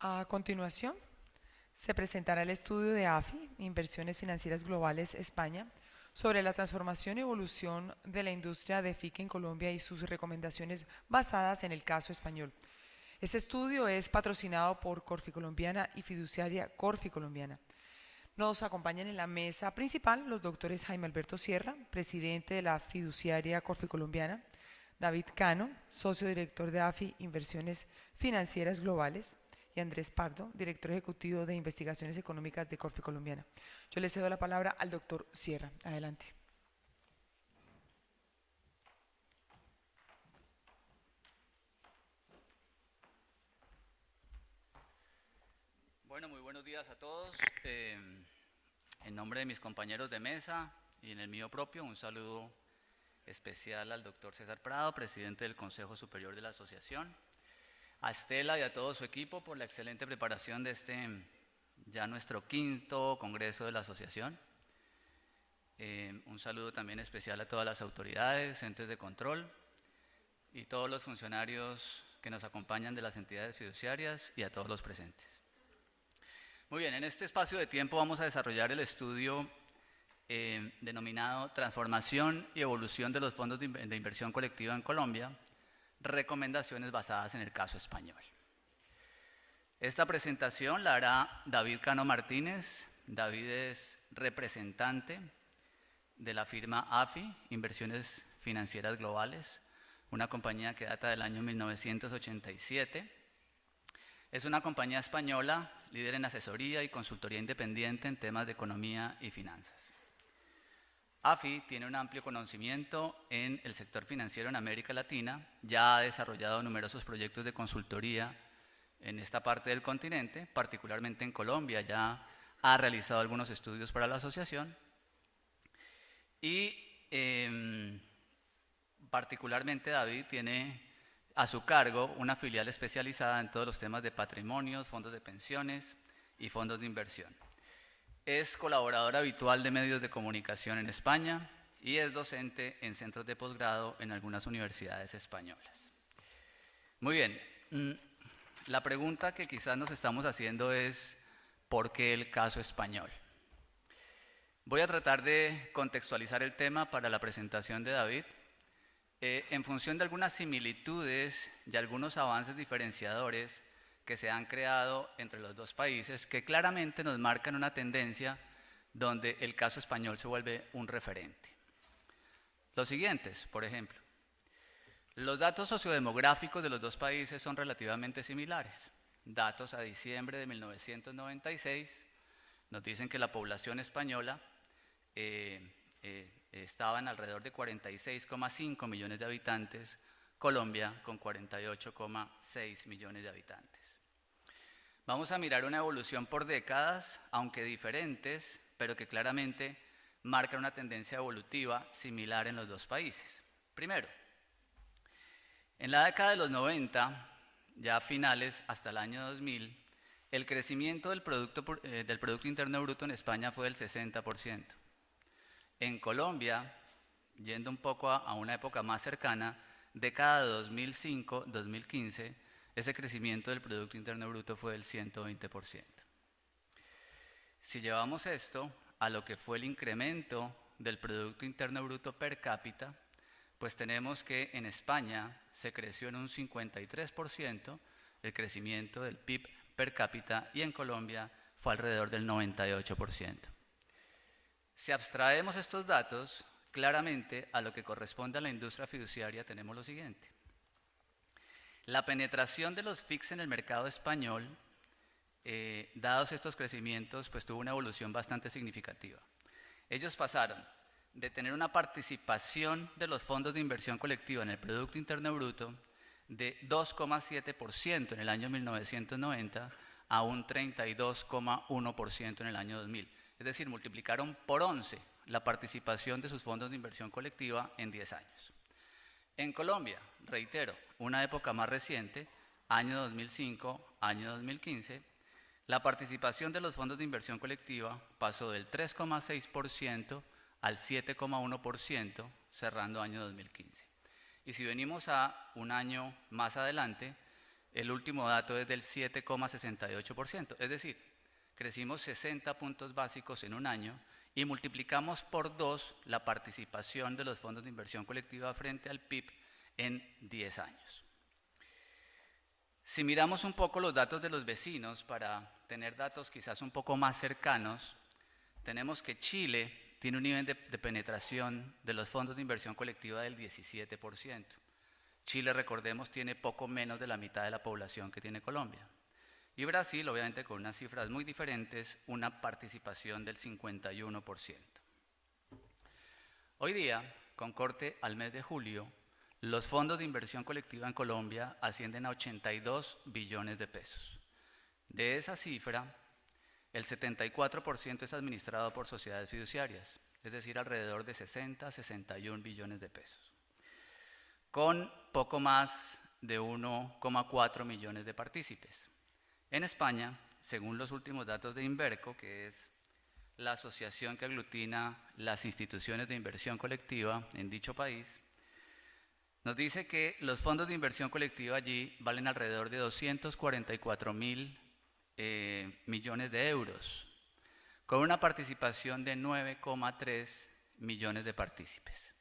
A continuación, se presentará el estudio de AFI, Inversiones Financieras Globales España, sobre la transformación y evolución de la industria de FIC en Colombia y sus recomendaciones basadas en el caso español. Este estudio es patrocinado por Corfi Colombiana y fiduciaria Corfi Colombiana. Nos acompañan en la mesa principal los doctores Jaime Alberto Sierra, presidente de la fiduciaria Corfi Colombiana, David Cano, socio director de AFI Inversiones Financieras Globales, y Andrés Pardo, director ejecutivo de Investigaciones Económicas de Corfi Colombiana. Yo le cedo la palabra al doctor Sierra. Adelante. Bueno, muy buenos días a todos. En nombre de mis compañeros de mesa y en el mío propio, un saludo especial al doctor César Prado, presidente del Consejo Superior de la Asociación, a Estela y a todo su equipo por la excelente preparación de ya nuestro 5º Congreso de la Asociación. Un saludo también especial a todas las autoridades, entes de control y todos los funcionarios que nos acompañan de las entidades fiduciarias y a todos los presentes. Muy bien, en este espacio de tiempo vamos a desarrollar el estudio denominado Transformación y Evolución de los Fondos de Inversión Colectiva en Colombia, recomendaciones basadas en el caso español. Esta presentación la hará David Cano Martínez. David es representante de la firma AFI, Inversiones Financieras Globales, una compañía que data del año 1987. Es una compañía española, líder en asesoría y consultoría independiente en temas de economía y finanzas. AFI tiene un amplio conocimiento en el sector financiero en América Latina, ya ha desarrollado numerosos proyectos de consultoría en esta parte del continente, particularmente en Colombia, ya ha realizado algunos estudios para la asociación y particularmente David tiene a su cargo una filial especializada en todos los temas de patrimonios, fondos de pensiones y fondos de inversión. Es colaborador habitual de medios de comunicación en España y es docente en centros de posgrado en algunas universidades españolas. Muy bien, la pregunta que quizás nos estamos haciendo es ¿por qué el caso español? Voy a tratar de contextualizar el tema para la presentación de David en función de algunas similitudes y algunos avances diferenciadores que se han creado entre los dos países que claramente nos marcan una tendencia donde el caso español se vuelve un referente. Los siguientes, por ejemplo, los datos sociodemográficos de los dos países son relativamente similares. Datos a diciembre de 1996 nos dicen que la población española estaba en alrededor de 46,5 millones de habitantes, Colombia con 48,6 millones de habitantes. Vamos a mirar una evolución por décadas, aunque diferentes, pero que claramente marcan una tendencia evolutiva similar en los dos países. Primero, en la década de los 90, ya a finales hasta el año 2000, el crecimiento del Producto Interno Bruto en España fue del 60%. En Colombia, yendo un poco a una época más cercana, década de 2005-2015, ese crecimiento del Producto Interno Bruto fue del 120%. Si llevamos esto a lo que fue el incremento del Producto Interno Bruto per cápita, pues tenemos que en España se creció en un 53% el crecimiento del PIB per cápita y en Colombia fue alrededor del 98%. Si abstraemos estos datos, claramente a lo que corresponde a la industria fiduciaria tenemos lo siguiente. La penetración de los FICs en el mercado español, dados estos crecimientos, pues tuvo una evolución bastante significativa. Ellos pasaron de tener una participación de los fondos de inversión colectiva en el Producto Interno Bruto de 2,7% en el año 1990 a un 32,1% en el año 2000. Es decir, multiplicaron por 11 la participación de sus fondos de inversión colectiva en 10 años. En Colombia, reitero, una época más reciente, año 2005, año 2015, la participación de los fondos de inversión colectiva pasó del 3,6% al 7,1%, cerrando año 2015. Y si venimos a un año más adelante, el último dato es del 7,68%, es decir, crecimos 60 puntos básicos en un año y multiplicamos por 2 la participación de los fondos de inversión colectiva frente al PIB en 10 años. Si miramos un poco los datos de los vecinos para tener datos quizás un poco más cercanos, tenemos que Chile tiene un nivel de penetración de los fondos de inversión colectiva del 17%. Chile, recordemos, tiene poco menos de la mitad de la población que tiene Colombia. Y Brasil, obviamente con unas cifras muy diferentes, una participación del 51%. Hoy día, con corte al mes de julio, los fondos de inversión colectiva en Colombia ascienden a 82 billones de pesos. De esa cifra, el 74% es administrado por sociedades fiduciarias, es decir, alrededor de 60 a 61 billones de pesos, con poco más de 1,4 millones de partícipes. En España, según los últimos datos de Inverco, que es la asociación que aglutina las instituciones de inversión colectiva en dicho país, nos dice que los fondos de inversión colectiva allí valen alrededor de 244.000 millones de euros, con una participación de 9,3 millones de partícipes,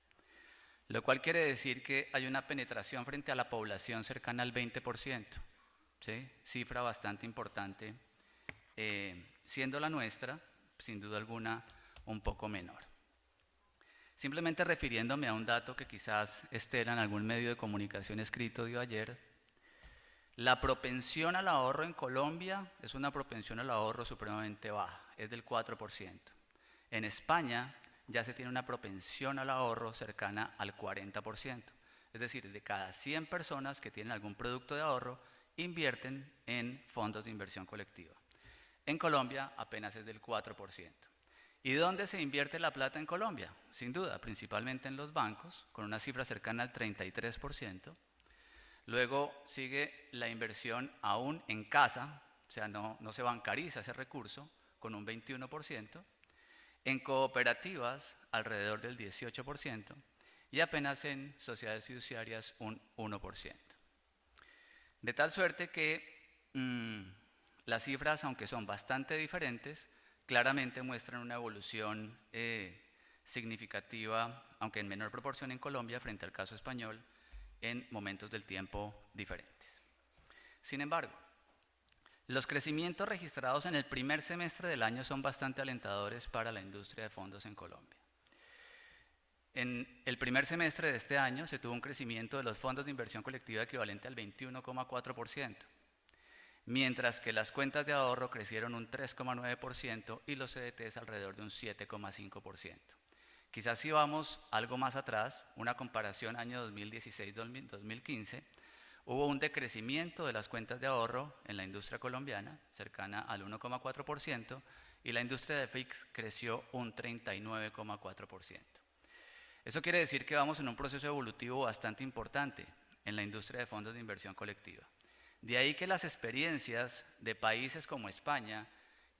lo cual quiere decir que hay una penetración frente a la población cercana al 20%, ¿sí? Cifra bastante importante, siendo la nuestra, sin duda alguna, un poco menor. Simplemente refiriéndome a un dato que quizás Estela en algún medio de comunicación escrito dio ayer, la propensión al ahorro en Colombia es una propensión al ahorro supremamente baja, es del 4%. En España ya se tiene una propensión al ahorro cercana al 40%. Es decir, de cada 100 personas que tienen algún producto de ahorro, invierten en fondos de inversión colectiva. En Colombia apenas es del 4%. ¿Y dónde se invierte la plata en Colombia? Sin duda, principalmente en los bancos, con una cifra cercana al 33%. Luego sigue la inversión aún en casa, o sea, no se bancariza ese recurso, con un 21%, en cooperativas alrededor del 18% y apenas en sociedades fiduciarias un 1%. De tal suerte que las cifras, aunque son bastante diferentes, claramente muestran una evolución significativa, aunque en menor proporción en Colombia frente al caso español, en momentos del tiempo diferentes. Sin embargo, los crecimientos registrados en el primer semestre del año son bastante alentadores para la industria de fondos en Colombia. En el primer semestre de este año se tuvo un crecimiento de los fondos de inversión colectiva equivalente al 21,4%, mientras que las cuentas de ahorro crecieron un 3,9% y los CDTs alrededor de un 7,5%. Quizás si vamos algo más atrás, una comparación año 2016-2015, hubo un decrecimiento de las cuentas de ahorro en la industria colombiana, cercana al 1,4%, y la industria de FIX creció un 39,4%. Eso quiere decir que vamos en un proceso evolutivo bastante importante en la industria de fondos de inversión colectiva. De ahí que las experiencias de países como España,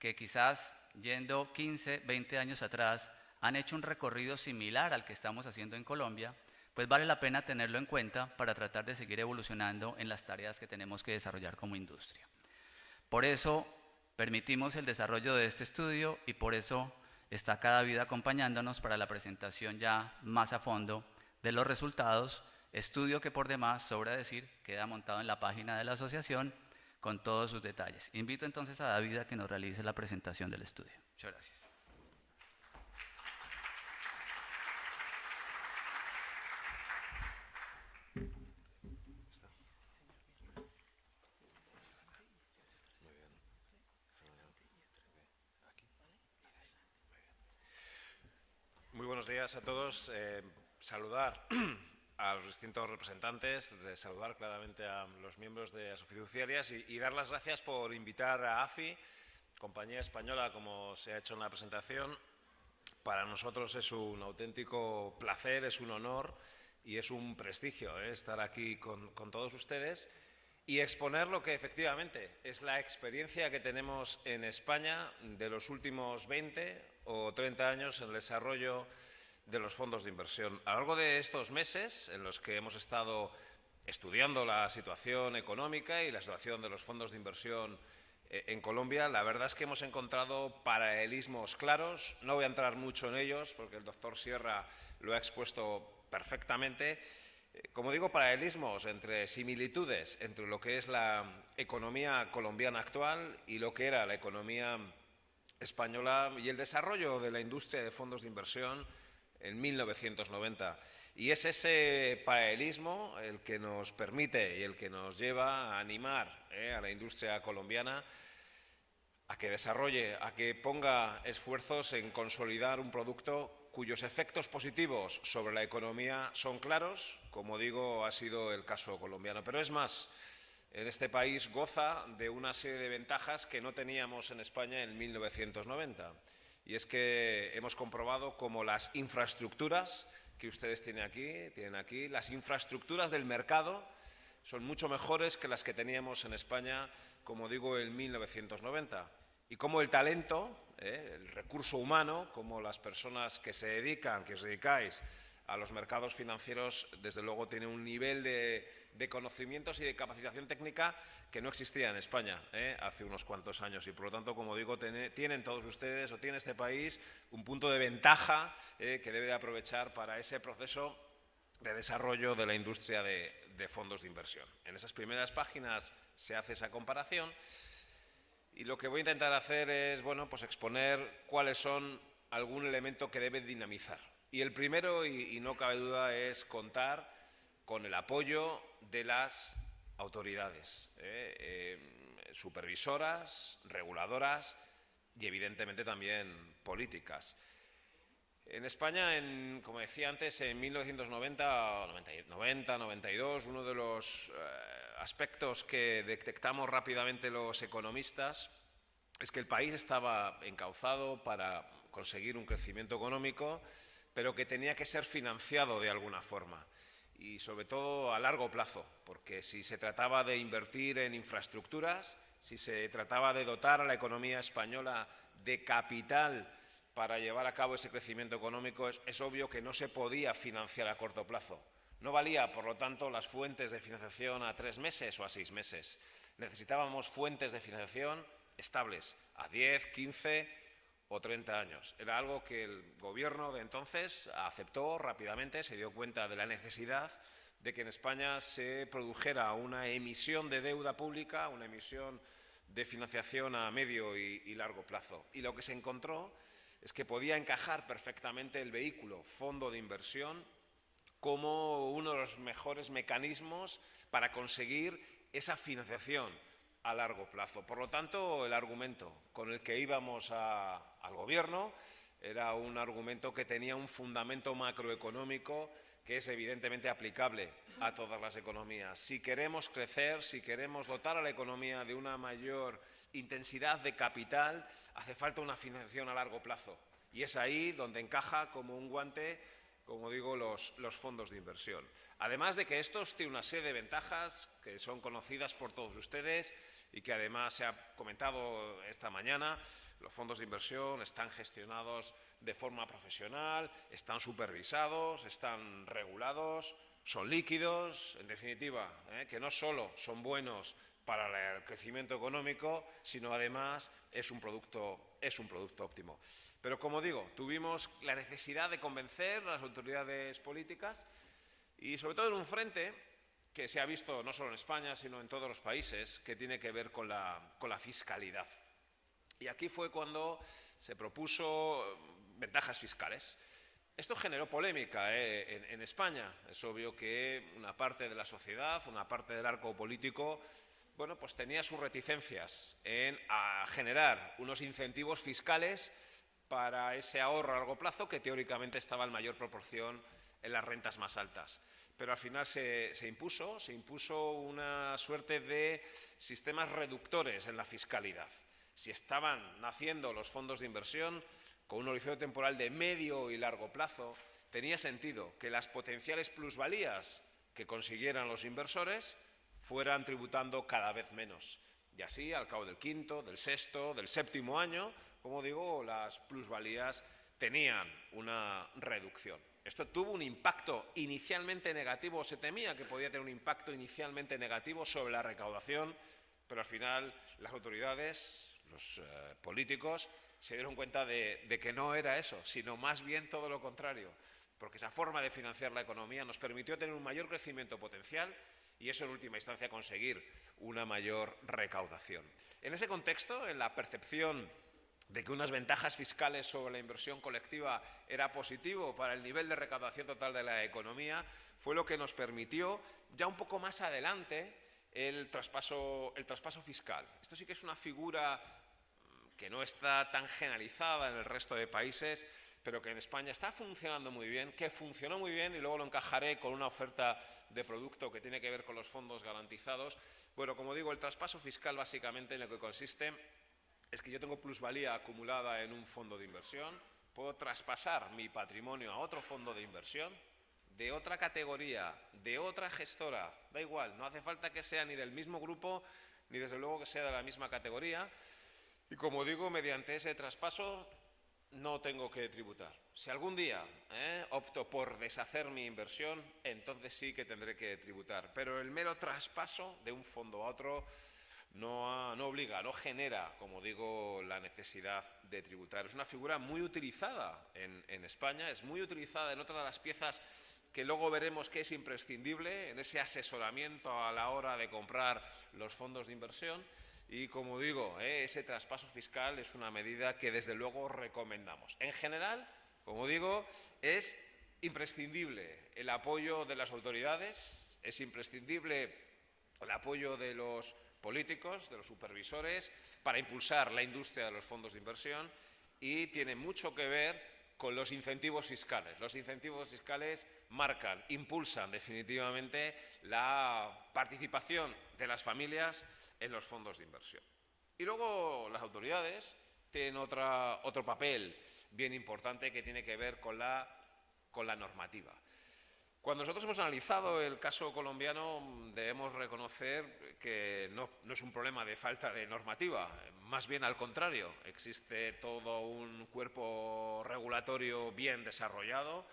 que quizás yendo 15, 20 años atrás, han hecho un recorrido similar al que estamos haciendo en Colombia, pues vale la pena tenerlo en cuenta para tratar de seguir evolucionando en las tareas que tenemos que desarrollar como industria. Por eso permitimos el desarrollo de este estudio y por eso está Cada Vida acompañándonos para la presentación ya más a fondo de los resultados, estudio que por demás, sobra decir, queda montado en la página de la asociación con todos sus detalles. Invito entonces a David a que nos realice la presentación del estudio. Muchas gracias. Muy buenos días a todos. Saludar a los distintos representantes, saludar claramente a los miembros de Asofiduciarias y dar las gracias por invitar a AFI, compañía española, como se ha hecho en la presentación. Para nosotros es un auténtico placer, es un honor y es un prestigio estar aquí con todos ustedes y exponer lo que efectivamente es la experiencia que tenemos en España de los últimos 20 o 30 años en el desarrollo de los fondos de inversión. A lo largo de estos meses en los que hemos estado estudiando la situación económica y la situación de los fondos de inversión en Colombia, la verdad es que hemos encontrado paralelismos claros. No voy a entrar mucho en ellos porque el doctor Sierra lo ha expuesto perfectamente. Como digo, paralelismos entre similitudes entre lo que es la economía colombiana actual y lo que era la economía española y el desarrollo de la industria de fondos de inversión en 1990. Y es ese paralelismo el que nos permite y el que nos lleva a animar a la industria colombiana a que desarrolle, a que ponga esfuerzos en consolidar un producto cuyos efectos positivos sobre la economía son claros, como digo, ha sido el caso colombiano. Pero es más, en este país goza de una serie de ventajas que no teníamos en España en 1990. Y es que hemos comprobado cómo las infraestructuras que ustedes tienen aquí, las infraestructuras del mercado son mucho mejores que las que teníamos en España, como digo, en 1990. Y cómo el talento, el recurso humano, como las personas que se dedican, que os dedicáis a los mercados financieros, desde luego tiene un nivel de conocimientos y de capacitación técnica que no existía en España hace unos cuantos años. Y por lo tanto, como digo, tienen todos ustedes o tiene este país un punto de ventaja que debe de aprovechar para ese proceso de desarrollo de la industria de fondos de inversión. En esas primeras páginas se hace esa comparación y lo que voy a intentar hacer es, bueno, pues exponer cuáles son algún elemento que debe dinamizar. Y el primero, y no cabe duda, es contar con el apoyo de las autoridades supervisoras, reguladoras y evidentemente también políticas. En España, como decía antes, en 1990, 92, uno de los aspectos que detectamos rápidamente los economistas es que el país estaba encauzado para conseguir un crecimiento económico, pero que tenía que ser financiado de alguna forma y sobre todo a largo plazo, porque si se trataba de invertir en infraestructuras, si se trataba de dotar a la economía española de capital para llevar a cabo ese crecimiento económico, es obvio que no se podía financiar a corto plazo. No valía, por lo tanto, las fuentes de financiación a 3 meses o a 6 meses. Necesitábamos fuentes de financiación estables, a 10, 15 o 30 años. Era algo que el gobierno de entonces aceptó rápidamente, se dio cuenta de la necesidad de que en España se produjera una emisión de deuda pública, una emisión de financiación a medio y largo plazo. Y lo que se encontró es que podía encajar perfectamente el vehículo fondo de inversión como uno de los mejores mecanismos para conseguir esa financiación a largo plazo. Por lo tanto, el argumento con el que íbamos al Gobierno era un argumento que tenía un fundamento macroeconómico que es evidentemente aplicable a todas las economías. Si queremos crecer, si queremos dotar a la economía de una mayor intensidad de capital, hace falta una financiación a largo plazo. Y es ahí donde encaja como un guante, como digo, los fondos de inversión. Además de que estos tienen una serie de ventajas que son conocidas por todos ustedes y que además se ha comentado esta mañana. Los fondos de inversión están gestionados de forma profesional, están supervisados, están regulados, son líquidos, en definitiva, que no solo son buenos para el crecimiento económico, sino además es un producto óptimo. Pero, como digo, tuvimos la necesidad de convencer a las autoridades políticas y, sobre todo, en un frente que se ha visto no solo en España, sino en todos los países, que tiene que ver con la fiscalidad. Y aquí fue cuando se propuso ventajas fiscales. Esto generó polémica en España. Es obvio que una parte de la sociedad, una parte del arco político, bueno, pues tenía sus reticencias a generar unos incentivos fiscales para ese ahorro a largo plazo que teóricamente estaba en mayor proporción en las rentas más altas. Pero al final se impuso una suerte de sistemas reductores en la fiscalidad. Si estaban naciendo los fondos de inversión con un horizonte temporal de medio y largo plazo, tenía sentido que las potenciales plusvalías que consiguieran los inversores fueran tributando cada vez menos. Y así, al cabo del quinto, del sexto, del séptimo año, como digo, las plusvalías tenían una reducción. Esto tuvo un impacto inicialmente negativo, o se temía que podía tener un impacto inicialmente negativo sobre la recaudación, pero al final las autoridades, los políticos, se dieron cuenta de que no era eso, sino más bien todo lo contrario, porque esa forma de financiar la economía nos permitió tener un mayor crecimiento potencial y eso en última instancia conseguir una mayor recaudación. En ese contexto, en la percepción de que unas ventajas fiscales sobre la inversión colectiva era positivo para el nivel de recaudación total de la economía, fue lo que nos permitió ya un poco más adelante el traspaso fiscal. Esto sí que es una figura que no está tan generalizada en el resto de países, pero que en España está funcionando muy bien, que funcionó muy bien, y luego lo encajaré con una oferta de producto que tiene que ver con los fondos garantizados. Bueno, como digo, el traspaso fiscal básicamente en lo que consiste es que yo tengo plusvalía acumulada en un fondo de inversión, puedo traspasar mi patrimonio a otro fondo de inversión, de otra categoría, de otra gestora, da igual, no hace falta que sea ni del mismo grupo, ni desde luego que sea de la misma categoría, y como digo, mediante ese traspaso no tengo que tributar. Si algún día opto por deshacer mi inversión, entonces sí que tendré que tributar, pero el mero traspaso de un fondo a otro no obliga, no genera, como digo, la necesidad de tributar. Es una figura muy utilizada en España, es muy utilizada en otra de las piezas que luego veremos que es imprescindible en ese asesoramiento a la hora de comprar los fondos de inversión. Y, como digo, ese traspaso fiscal es una medida que desde luego recomendamos. En general, como digo, es imprescindible el apoyo de las autoridades, es imprescindible el apoyo de los políticos, de los supervisores, para impulsar la industria de los fondos de inversión, y tiene mucho que ver con los incentivos fiscales. Los incentivos fiscales marcan, impulsan definitivamente la participación de las familias en los fondos de inversión. Y luego las autoridades tienen otro papel bien importante que tiene que ver con la normativa. Cuando nosotros hemos analizado el caso colombiano, debemos reconocer que no es un problema de falta de normativa, más bien al contrario, existe todo un cuerpo regulatorio bien desarrollado,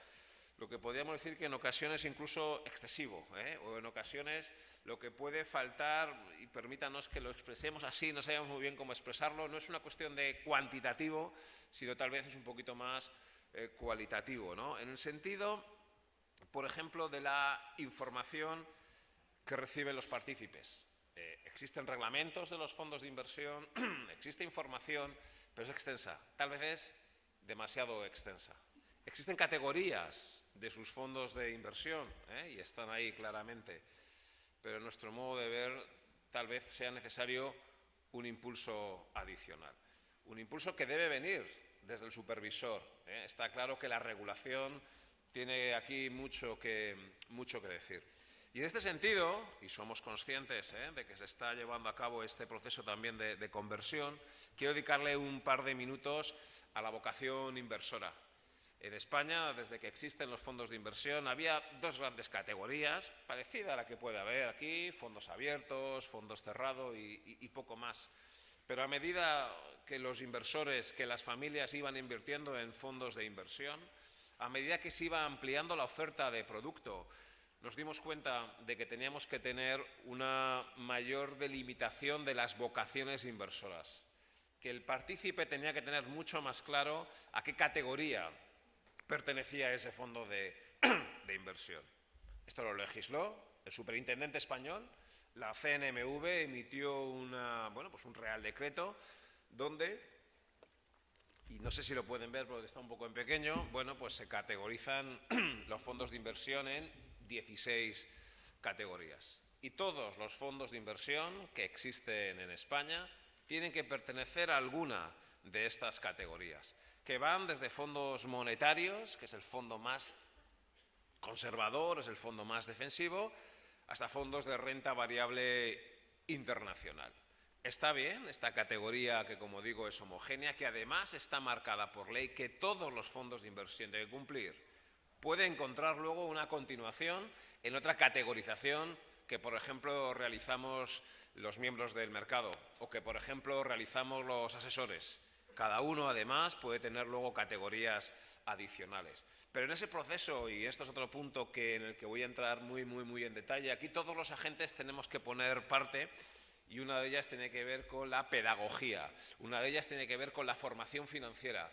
lo que podríamos decir que en ocasiones incluso excesivo, o en ocasiones lo que puede faltar, y permítanos que lo expresemos así, no sabemos muy bien cómo expresarlo, no es una cuestión de cuantitativo, sino tal vez es un poquito más cualitativo, ¿no? En el sentido, por ejemplo, de la información que reciben los partícipes. Existen reglamentos de los fondos de inversión, existe información, pero es extensa, tal vez es demasiado extensa. Existen categorías de sus fondos de inversión, y están ahí claramente, pero en nuestro modo de ver tal vez sea necesario un impulso adicional. Un impulso que debe venir desde el supervisor. Está claro que la regulación tiene aquí mucho que decir. Y en este sentido, y somos conscientes de que se está llevando a cabo este proceso también de conversión, quiero dedicarle un par de minutos a la vocación inversora. En España, desde que existen los fondos de inversión, había dos grandes categorías, parecida a la que puede haber aquí, fondos abiertos, fondos cerrados y poco más. Pero a medida que los inversores, que las familias iban invirtiendo en fondos de inversión, a medida que se iba ampliando la oferta de producto, nos dimos cuenta de que teníamos que tener una mayor delimitación de las vocaciones inversoras, que el partícipe tenía que tener mucho más claro a qué categoría pertenecía ese fondo de inversión. Esto lo legisló el superintendente español, la CNMV emitió un Real Decreto donde, y no sé si lo pueden ver porque está un poco en pequeño, pues se categorizan los fondos de inversión en 16 categorías. Y todos los fondos de inversión que existen en España tienen que pertenecer a alguna de estas categorías, que van desde fondos monetarios, que es el fondo más conservador, es el fondo más defensivo, hasta fondos de renta variable internacional. Está bien esta categoría que, como digo, es homogénea, que además está marcada por ley, que todos los fondos de inversión deben cumplir. Puede encontrar luego una continuación en otra categorización que, por ejemplo, realizamos los miembros del mercado o que, por ejemplo, realizamos los asesores. Cada uno, además, puede tener luego categorías adicionales. Pero en ese proceso, y esto es otro punto en el que voy a entrar muy en detalle, aquí todos los agentes tenemos que poner parte, y una de ellas tiene que ver con la pedagogía, una de ellas tiene que ver con la formación financiera.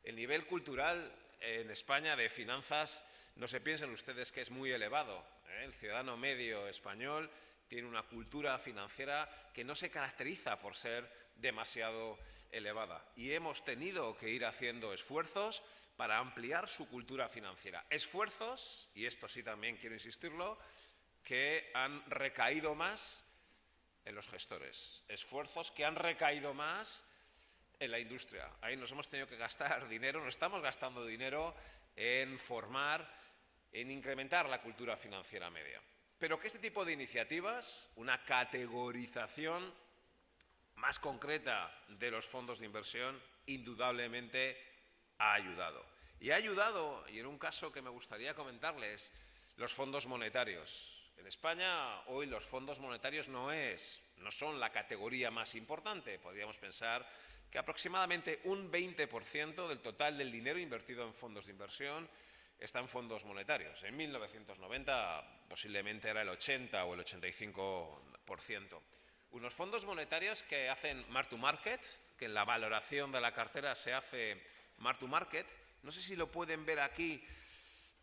El nivel cultural en España de finanzas, no se piensen ustedes que es muy elevado, ¿eh? El ciudadano medio español tiene una cultura financiera que no se caracteriza por ser demasiado elevada. Y hemos tenido que ir haciendo esfuerzos para ampliar su cultura financiera. Esfuerzos, y esto sí también quiero insistirlo, que han recaído más en los gestores. Esfuerzos que han recaído más en la industria. Ahí nos hemos tenido que gastar dinero, nos estamos gastando dinero en formar, en incrementar la cultura financiera media. Pero que este tipo de iniciativas, una categorización más concreta de los fondos de inversión, indudablemente ha ayudado. Y ha ayudado, y en un caso que me gustaría comentarles, los fondos monetarios. En España hoy los fondos monetarios no son la categoría más importante. Podríamos pensar que aproximadamente un 20% del total del dinero invertido en fondos de inversión está en fondos monetarios. En 1990 posiblemente era el 80 o el 85%. Unos fondos monetarios que hacen mark to market, que en la valoración de la cartera se hace mark to market. No sé si lo pueden ver aquí,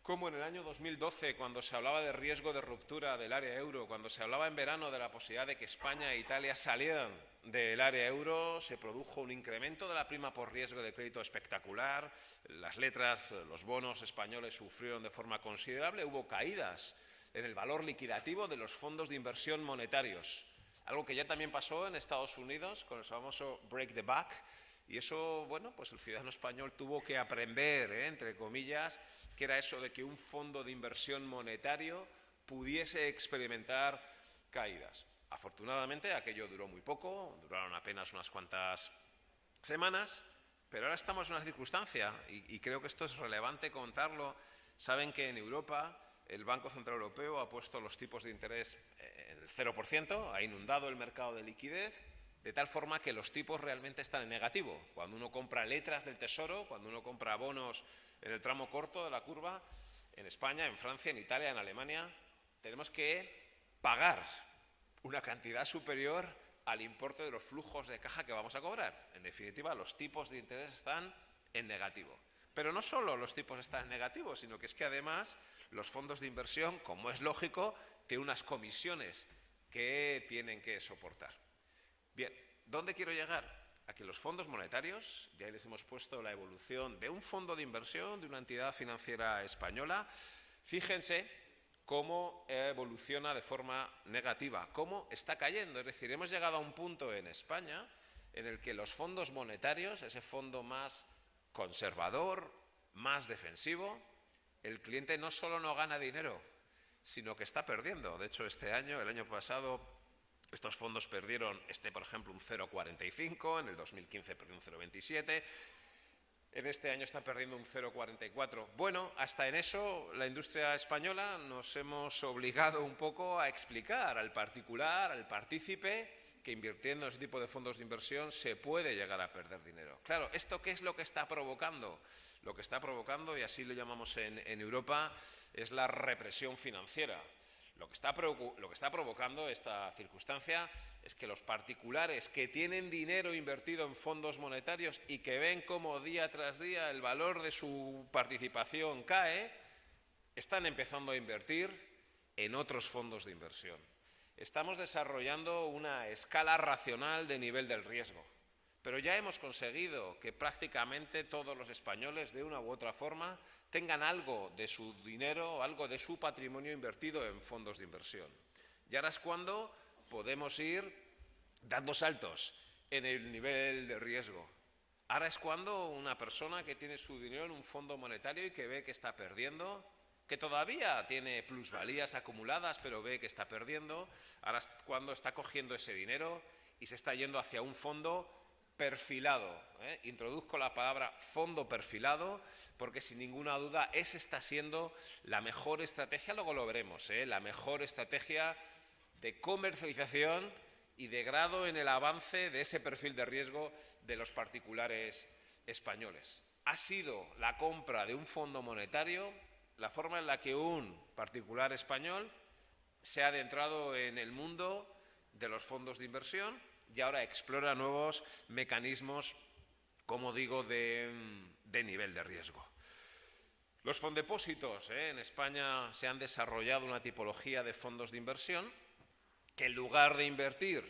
como en el año 2012, cuando se hablaba de riesgo de ruptura del área euro, cuando se hablaba en verano de la posibilidad de que España e Italia salieran del área euro, se produjo un incremento de la prima por riesgo de crédito espectacular, las letras, los bonos españoles sufrieron de forma considerable, hubo caídas en el valor liquidativo de los fondos de inversión monetarios, algo que ya también pasó en Estados Unidos con el famoso break the back. Y eso, bueno, pues el ciudadano español tuvo que aprender, entre comillas, que era eso de que un fondo de inversión monetario pudiese experimentar caídas. Afortunadamente, aquello duró muy poco, duraron apenas unas cuantas semanas, pero ahora estamos en una circunstancia, y creo que esto es relevante contarlo. Saben que en Europa el Banco Central Europeo ha puesto los tipos de interés en el 0%, ha inundado el mercado de liquidez, de tal forma que los tipos realmente están en negativo. Cuando uno compra letras del Tesoro, cuando uno compra bonos en el tramo corto de la curva, en España, en Francia, en Italia, en Alemania, tenemos que pagar una cantidad superior al importe de los flujos de caja que vamos a cobrar. En definitiva, los tipos de interés están en negativo. Pero no solo los tipos están en negativo, sino que es que además los fondos de inversión, como es lógico, tienen unas comisiones que tienen que soportar. Bien, ¿dónde quiero llegar? A que los fondos monetarios, ya les hemos puesto la evolución de un fondo de inversión, de una entidad financiera española. Fíjense cómo evoluciona de forma negativa, cómo está cayendo. Es decir, hemos llegado a un punto en España en el que los fondos monetarios, ese fondo más conservador, más defensivo, el cliente no solo no gana dinero, sino que está perdiendo. De hecho, este año, el año pasado, estos fondos perdieron, por ejemplo, un 0,45, en el 2015 perdió un 0,27, en este año está perdiendo un 0,44. Bueno, hasta en eso la industria española nos hemos obligado un poco a explicar al particular, al partícipe, que invirtiendo en ese tipo de fondos de inversión se puede llegar a perder dinero. Claro, ¿esto qué es lo que está provocando? Lo que está provocando, y así lo llamamos en Europa, es la represión financiera. Lo que está provocando esta circunstancia es que los particulares que tienen dinero invertido en fondos monetarios y que ven cómo día tras día el valor de su participación cae, están empezando a invertir en otros fondos de inversión. Estamos desarrollando una escala racional de nivel del riesgo, pero ya hemos conseguido que prácticamente todos los españoles, de una u otra forma, tengan algo de su dinero, algo de su patrimonio invertido en fondos de inversión. Y ahora es cuando podemos ir dando saltos en el nivel de riesgo. Ahora es cuando una persona que tiene su dinero en un fondo monetario y que ve que está perdiendo, que todavía tiene plusvalías acumuladas, pero ve que está perdiendo, ahora es cuando está cogiendo ese dinero y se está yendo hacia un fondo perfilado. Introduzco la palabra fondo perfilado porque sin ninguna duda esa está siendo la mejor estrategia, luego lo veremos, la mejor estrategia de comercialización y de grado en el avance de ese perfil de riesgo de los particulares españoles. Ha sido la compra de un fondo monetario la forma en la que un particular español se ha adentrado en el mundo de los fondos de inversión y ahora explora nuevos mecanismos, como digo, de nivel de riesgo. Los fondepósitos, en España se han desarrollado una tipología de fondos de inversión que en lugar de invertir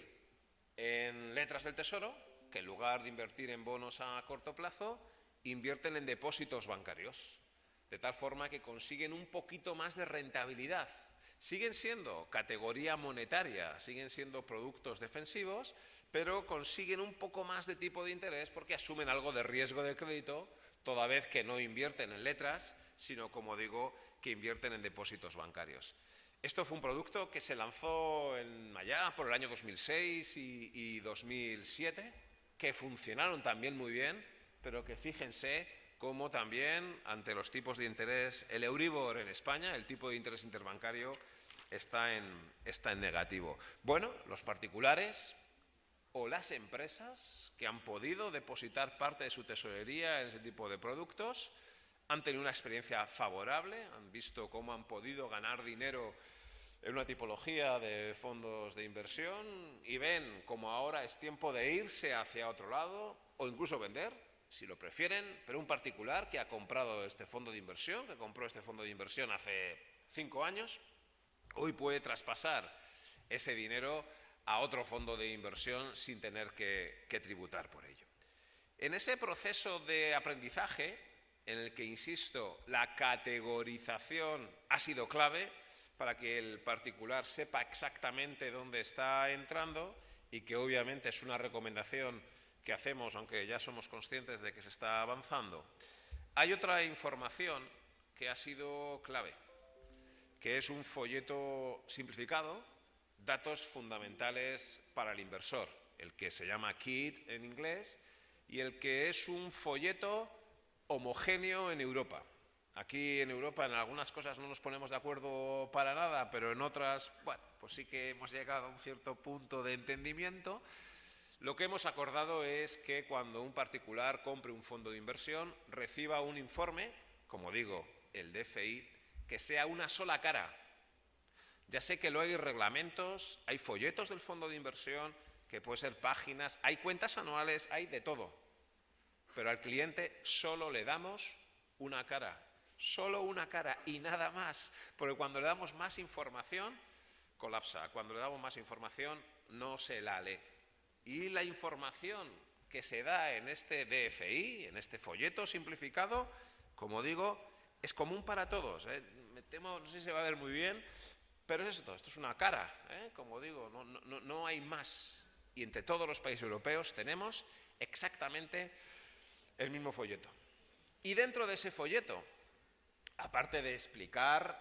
en letras del Tesoro, que en lugar de invertir en bonos a corto plazo, invierten en depósitos bancarios, de tal forma que consiguen un poquito más de rentabilidad. Siguen siendo categoría monetaria, siguen siendo productos defensivos, pero consiguen un poco más de tipo de interés porque asumen algo de riesgo de crédito, toda vez que no invierten en letras, sino, como digo, que invierten en depósitos bancarios. Esto fue un producto que se lanzó allá por el año 2006 y 2007, que funcionaron también muy bien, pero que fíjense cómo también, ante los tipos de interés, el Euribor en España, el tipo de interés interbancario, está en negativo. Bueno, los particulares o las empresas que han podido depositar parte de su tesorería en ese tipo de productos han tenido una experiencia favorable, han visto cómo han podido ganar dinero en una tipología de fondos de inversión y ven cómo ahora es tiempo de irse hacia otro lado o incluso vender, si lo prefieren, pero un particular que ha comprado este fondo de inversión, que compró este fondo de inversión hace 5 años, hoy puede traspasar ese dinero a otro fondo de inversión sin tener que tributar por ello. En ese proceso de aprendizaje, en el que, insisto, la categorización ha sido clave para que el particular sepa exactamente dónde está entrando y que obviamente es una recomendación que hacemos, aunque ya somos conscientes de que se está avanzando. Hay otra información que ha sido clave, que es un folleto simplificado, datos fundamentales para el inversor, el que se llama KIT en inglés y el que es un folleto homogéneo en Europa. Aquí en Europa en algunas cosas no nos ponemos de acuerdo para nada, pero en otras, bueno, pues sí que hemos llegado a un cierto punto de entendimiento. Lo que hemos acordado es que cuando un particular compre un fondo de inversión, reciba un informe, como digo, el DFI, que sea una sola cara. Ya sé que luego hay reglamentos, hay folletos del fondo de inversión, que pueden ser páginas, hay cuentas anuales, hay de todo. Pero al cliente solo le damos una cara, solo una cara y nada más. Porque cuando le damos más información, colapsa. Cuando le damos más información, no se la lee. Y la información que se da en este DFI, en este folleto simplificado, como digo, es común para todos. Me temo, no sé si se va a ver muy bien, pero es esto es una cara, como digo, no hay más. Y entre todos los países europeos tenemos exactamente el mismo folleto. Y dentro de ese folleto, aparte de explicar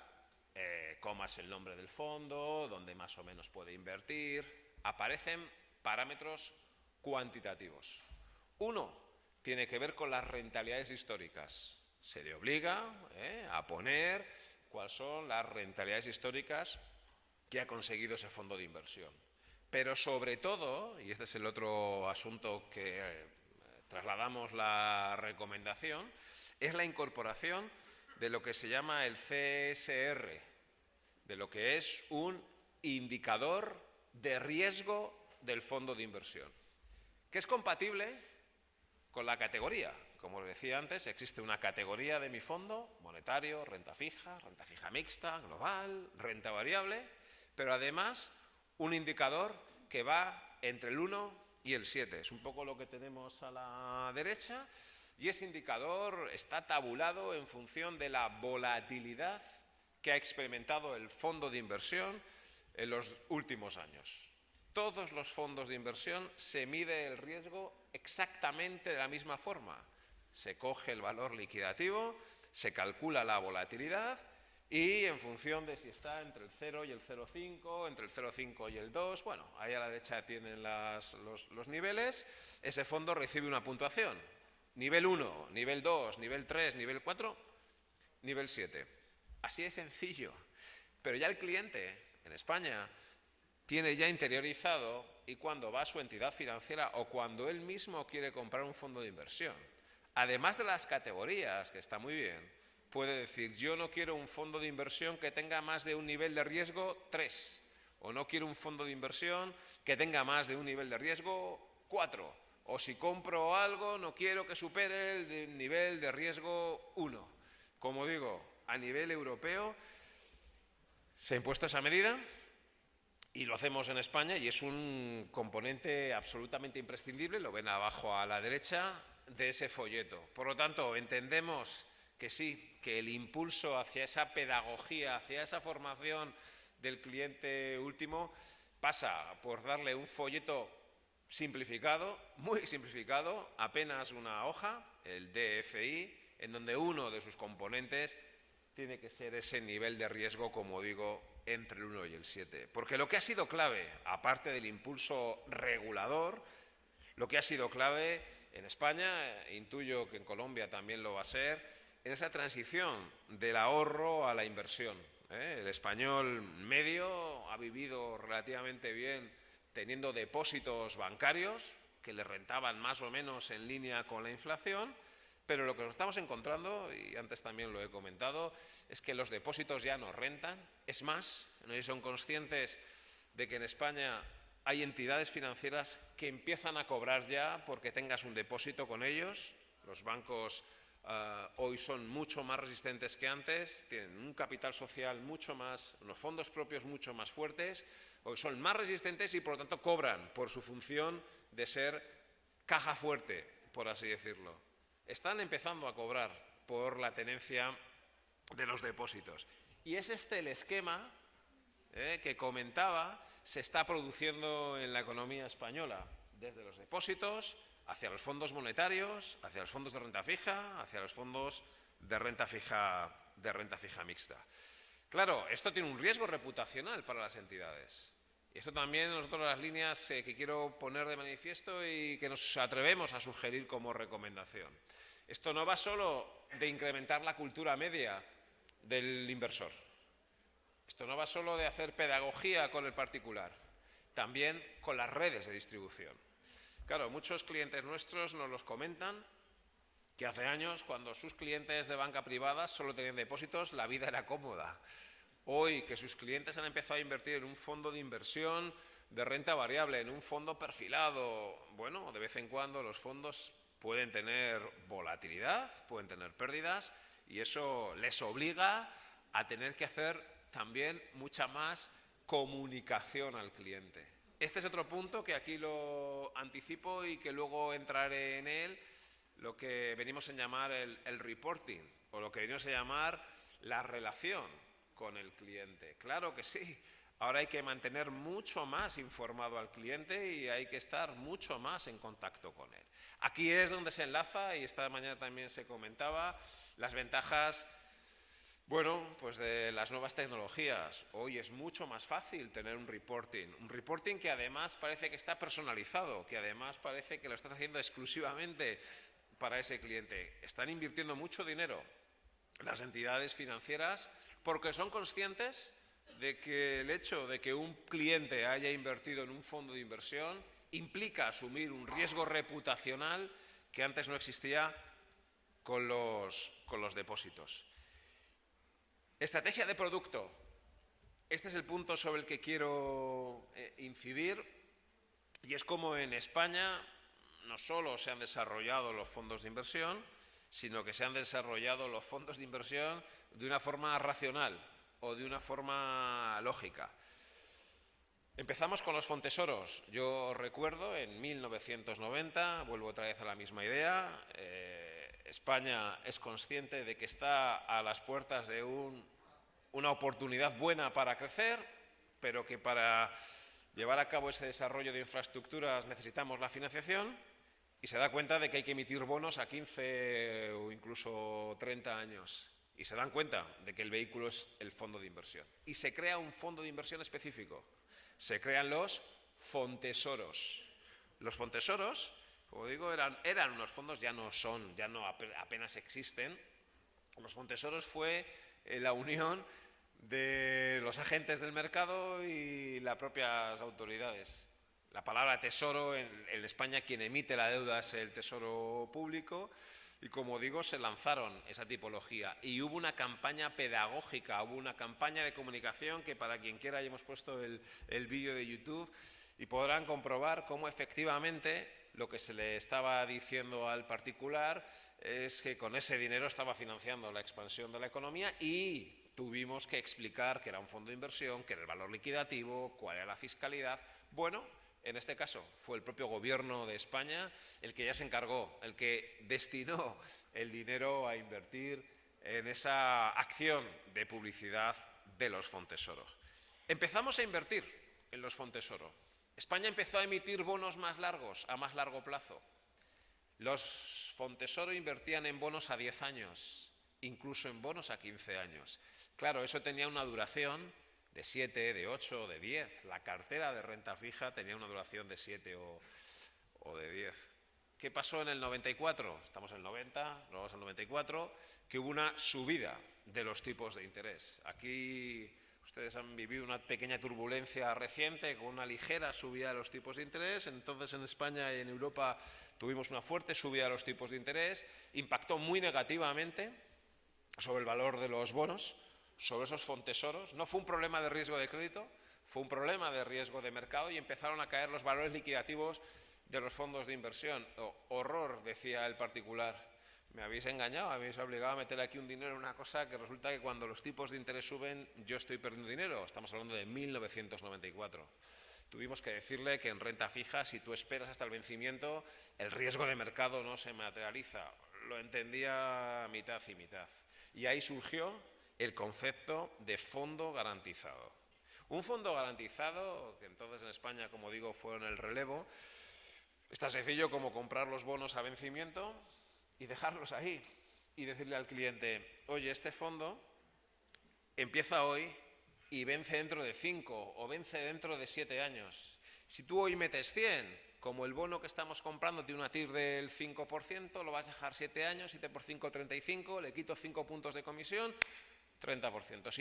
cómo es el nombre del fondo, dónde más o menos puede invertir, aparecen parámetros cuantitativos. Uno tiene que ver con las rentabilidades históricas. Se le obliga a poner cuáles son las rentabilidades históricas que ha conseguido ese fondo de inversión. Pero sobre todo, y este es el otro asunto que trasladamos la recomendación, es la incorporación de lo que se llama el CSR, de lo que es un indicador de riesgo del fondo de inversión, que es compatible con la categoría. Como les decía antes, existe una categoría de mi fondo, monetario, renta fija mixta, global, renta variable, pero además un indicador que va entre el 1 y el 7. Es un poco lo que tenemos a la derecha y ese indicador está tabulado en función de la volatilidad que ha experimentado el fondo de inversión en los últimos años. Todos los fondos de inversión se mide el riesgo exactamente de la misma forma. Se coge el valor liquidativo, se calcula la volatilidad y en función de si está entre el 0 y el 0,5, entre el 0,5 y el 2, bueno, ahí a la derecha tienen los niveles, ese fondo recibe una puntuación. Nivel 1, nivel 2, nivel 3, nivel 4, nivel 7. Así de sencillo. Pero ya el cliente en España tiene ya interiorizado y cuando va a su entidad financiera o cuando él mismo quiere comprar un fondo de inversión, además de las categorías, que está muy bien, puede decir, yo no quiero un fondo de inversión que tenga más de un nivel de riesgo 3, o no quiero un fondo de inversión que tenga más de un nivel de riesgo 4, o si compro algo no quiero que supere el nivel de riesgo 1. Como digo, a nivel europeo se ha impuesto esa medida y lo hacemos en España y es un componente absolutamente imprescindible, lo ven abajo a la derecha de ese folleto. Por lo tanto, entendemos que sí, que el impulso hacia esa pedagogía, hacia esa formación del cliente último pasa por darle un folleto simplificado, muy simplificado, apenas una hoja, el DFI, en donde uno de sus componentes tiene que ser ese nivel de riesgo, como digo, entre el 1 y el 7. Porque lo que ha sido clave, aparte del impulso regulador, lo que ha sido clave en España, intuyo que en Colombia también lo va a ser, en esa transición del ahorro a la inversión. El español medio ha vivido relativamente bien teniendo depósitos bancarios que le rentaban más o menos en línea con la inflación, pero lo que nos estamos encontrando, y antes también lo he comentado, es que los depósitos ya no rentan. Es más, no sé si son conscientes de que en España hay entidades financieras que empiezan a cobrar ya porque tengas un depósito con ellos. Los bancos hoy son mucho más resistentes que antes, tienen un capital social mucho más, unos fondos propios mucho más fuertes, hoy son más resistentes y por lo tanto cobran por su función de ser caja fuerte, por así decirlo. Están empezando a cobrar por la tenencia de los depósitos. Y es este el esquema que comentaba, se está produciendo en la economía española, desde los depósitos hacia los fondos monetarios, hacia los fondos de renta fija, hacia los fondos de renta fija mixta. Claro, esto tiene un riesgo reputacional para las entidades. Y esto también nosotros las líneas que quiero poner de manifiesto y que nos atrevemos a sugerir como recomendación. Esto no va solo de incrementar la cultura media del inversor. Esto no va solo de hacer pedagogía con el particular, también con las redes de distribución. Claro, muchos clientes nuestros nos los comentan que hace años, cuando sus clientes de banca privada solo tenían depósitos, la vida era cómoda. Hoy, que sus clientes han empezado a invertir en un fondo de inversión de renta variable, en un fondo perfilado, bueno, de vez en cuando los fondos pueden tener volatilidad, pueden tener pérdidas, y eso les obliga a tener que hacer también mucha más comunicación al cliente. Este es otro punto que aquí lo anticipo y que luego entraré en él, lo que venimos a llamar el reporting, o lo que venimos a llamar la relación con el cliente. Claro que sí, ahora hay que mantener mucho más informado al cliente y hay que estar mucho más en contacto con él. Aquí es donde se enlaza, y esta mañana también se comentaba, las ventajas, bueno, pues de las nuevas tecnologías. Hoy es mucho más fácil tener un reporting que además parece que está personalizado, que además parece que lo estás haciendo exclusivamente para ese cliente. Están invirtiendo mucho dinero las entidades financieras porque son conscientes de que el hecho de que un cliente haya invertido en un fondo de inversión implica asumir un riesgo reputacional que antes no existía con los depósitos. Estrategia de producto. Este es el punto sobre el que quiero incidir, y es como en España no solo se han desarrollado los fondos de inversión, sino que se han desarrollado los fondos de inversión de una forma racional o de una forma lógica. Empezamos con los fontesoros. Yo recuerdo en 1990, vuelvo otra vez a la misma idea, España es consciente de que está a las puertas de una oportunidad buena para crecer, pero que para llevar a cabo ese desarrollo de infraestructuras necesitamos la financiación, y se da cuenta de que hay que emitir bonos a 15 o incluso 30 años. Y se dan cuenta de que el vehículo es el fondo de inversión. Y se crea un fondo de inversión específico. Se crean los fontesoros. Los fontesoros, como digo, eran unos fondos, ya no apenas existen. Los fontesoros fue la unión de los agentes del mercado y las propias autoridades. La palabra tesoro, en España quien emite la deuda es el Tesoro Público y, como digo, se lanzaron esa tipología y hubo una campaña pedagógica, hubo una campaña de comunicación que, para quien quiera, ya hemos puesto el vídeo de YouTube y podrán comprobar cómo efectivamente lo que se le estaba diciendo al particular es que con ese dinero estaba financiando la expansión de la economía y tuvimos que explicar que era un fondo de inversión, que era el valor liquidativo, cuál era la fiscalidad. Bueno, en este caso fue el propio Gobierno de España el que ya se encargó, el que destinó el dinero a invertir en esa acción de publicidad de los fontesoros. Empezamos a invertir en los fontesoro. España empezó a emitir bonos más largos, a más largo plazo. Los fontesoro invertían en bonos a 10 años, incluso en bonos a 15 años. Claro, eso tenía una duración de 7, de 8, de 10. La cartera de renta fija tenía una duración de 7 o de 10. ¿Qué pasó en el 94? Estamos en el 90, luego en el 94, que hubo una subida de los tipos de interés. Aquí ustedes han vivido una pequeña turbulencia reciente con una ligera subida de los tipos de interés. Entonces, en España y en Europa tuvimos una fuerte subida de los tipos de interés. Impactó muy negativamente sobre el valor de los bonos, sobre esos fontesoros. No fue un problema de riesgo de crédito, fue un problema de riesgo de mercado y empezaron a caer los valores liquidativos de los fondos de inversión. Horror, decía el particular. Me habéis engañado, me habéis obligado a meter aquí un dinero en una cosa que resulta que cuando los tipos de interés suben yo estoy perdiendo dinero. Estamos hablando de 1994. Tuvimos que decirle que en renta fija, si tú esperas hasta el vencimiento, el riesgo de mercado no se materializa. Lo entendía mitad y mitad. Y ahí surgió el concepto de fondo garantizado. Un fondo garantizado, que entonces en España, como digo, fue en el relevo, es tan sencillo como comprar los bonos a vencimiento y dejarlos ahí y decirle al cliente, oye, este fondo empieza hoy y vence dentro de 5 o vence dentro de 7 años. Si tú hoy metes 100, como el bono que estamos comprando tiene una TIR del 5%, lo vas a dejar 7 años, 7 por 5, 35, le quito 5 puntos de comisión, 30%.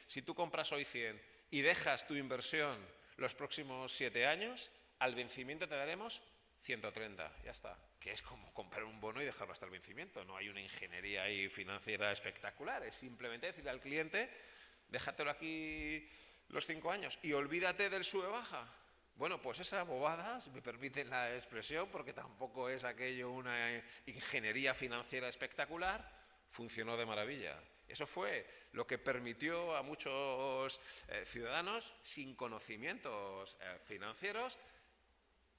Si tú compras hoy 100 y dejas tu inversión los próximos 7 años, al vencimiento te daremos 130, ya está. Que es como comprar un bono y dejarlo hasta el vencimiento. No hay una ingeniería ahí financiera espectacular, es simplemente decirle al cliente, déjatelo aquí los 5 años y olvídate del sube-baja. Bueno, pues esa bobada, si me permiten la expresión, porque tampoco es aquello una ingeniería financiera espectacular, funcionó de maravilla. Eso fue lo que permitió a muchos ciudadanos sin conocimientos financieros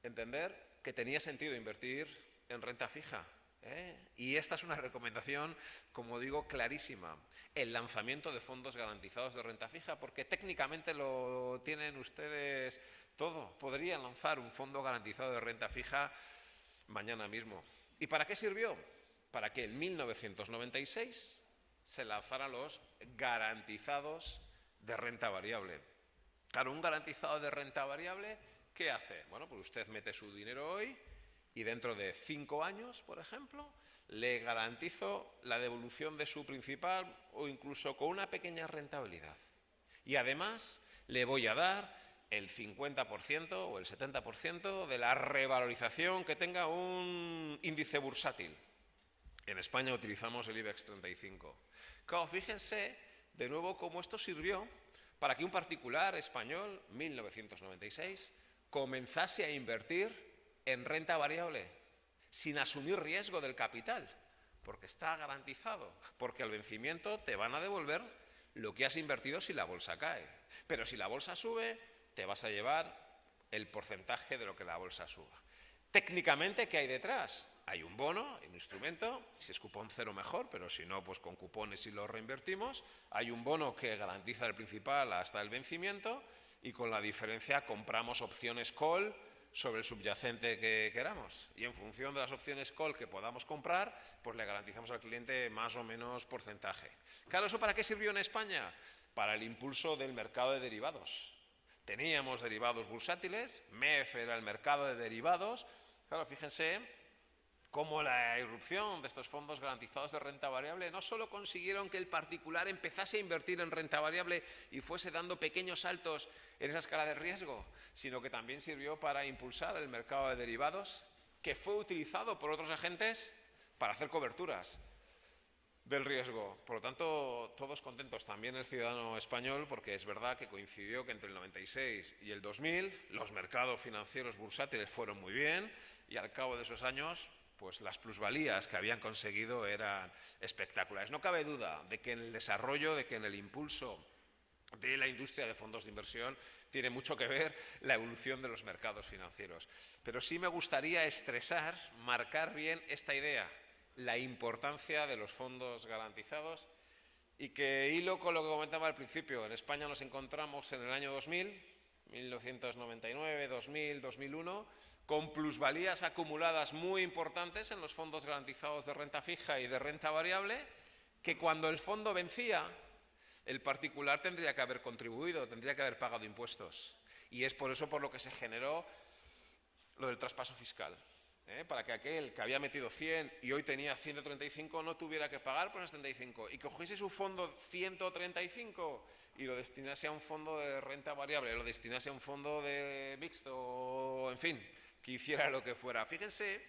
entender que tenía sentido invertir en renta fija. Y esta es una recomendación, como digo, clarísima. El lanzamiento de fondos garantizados de renta fija, porque técnicamente lo tienen ustedes todo. Podrían lanzar un fondo garantizado de renta fija mañana mismo. ¿Y para qué sirvió? Para que en 1996 se lanzaran los garantizados de renta variable. Claro, un garantizado de renta variable, ¿qué hace? Bueno, pues usted mete su dinero hoy y dentro de 5 años, por ejemplo, le garantizo la devolución de su principal o incluso con una pequeña rentabilidad. Y además le voy a dar el 50% o el 70% de la revalorización que tenga un índice bursátil. En España utilizamos el IBEX 35. Claro, fíjense de nuevo cómo esto sirvió para que un particular español, 1996, comenzase a invertir en renta variable, sin asumir riesgo del capital, porque está garantizado, porque al vencimiento te van a devolver lo que has invertido si la bolsa cae. Pero si la bolsa sube, te vas a llevar el porcentaje de lo que la bolsa suba. Técnicamente, ¿qué hay detrás? Hay un bono, un instrumento, si es cupón cero mejor, pero si no, pues con cupones y lo reinvertimos. Hay un bono que garantiza el principal hasta el vencimiento y con la diferencia compramos opciones call sobre el subyacente que queramos. Y en función de las opciones call que podamos comprar, pues le garantizamos al cliente más o menos porcentaje. Claro, ¿eso para qué sirvió en España? Para el impulso del mercado de derivados. Teníamos derivados bursátiles, MEF era el mercado de derivados. Claro, fíjense como la irrupción de estos fondos garantizados de renta variable no solo consiguieron que el particular empezase a invertir en renta variable y fuese dando pequeños saltos en esa escala de riesgo, sino que también sirvió para impulsar el mercado de derivados, que fue utilizado por otros agentes para hacer coberturas del riesgo. Por lo tanto, todos contentos, también el ciudadano español, porque es verdad que coincidió que entre el 96 y el 2000 los mercados financieros bursátiles fueron muy bien y al cabo de esos años pues las plusvalías que habían conseguido eran espectaculares. No cabe duda de que en el desarrollo, de que en el impulso de la industria de fondos de inversión tiene mucho que ver la evolución de los mercados financieros. Pero sí me gustaría estresar, marcar bien esta idea, la importancia de los fondos garantizados y que hilo con lo que comentaba al principio. En España nos encontramos en el año 2000, 1999, 2000, 2001, con plusvalías acumuladas muy importantes en los fondos garantizados de renta fija y de renta variable, que cuando el fondo vencía, el particular tendría que haber contribuido, tendría que haber pagado impuestos. Y es por eso por lo que se generó lo del traspaso fiscal. Para que aquel que había metido 100 y hoy tenía 135 no tuviera que pagar por esos 75 y cogiese su fondo 135 y lo destinase a un fondo de renta variable, lo destinase a un fondo de mixto, en fin, que hiciera lo que fuera. Fíjense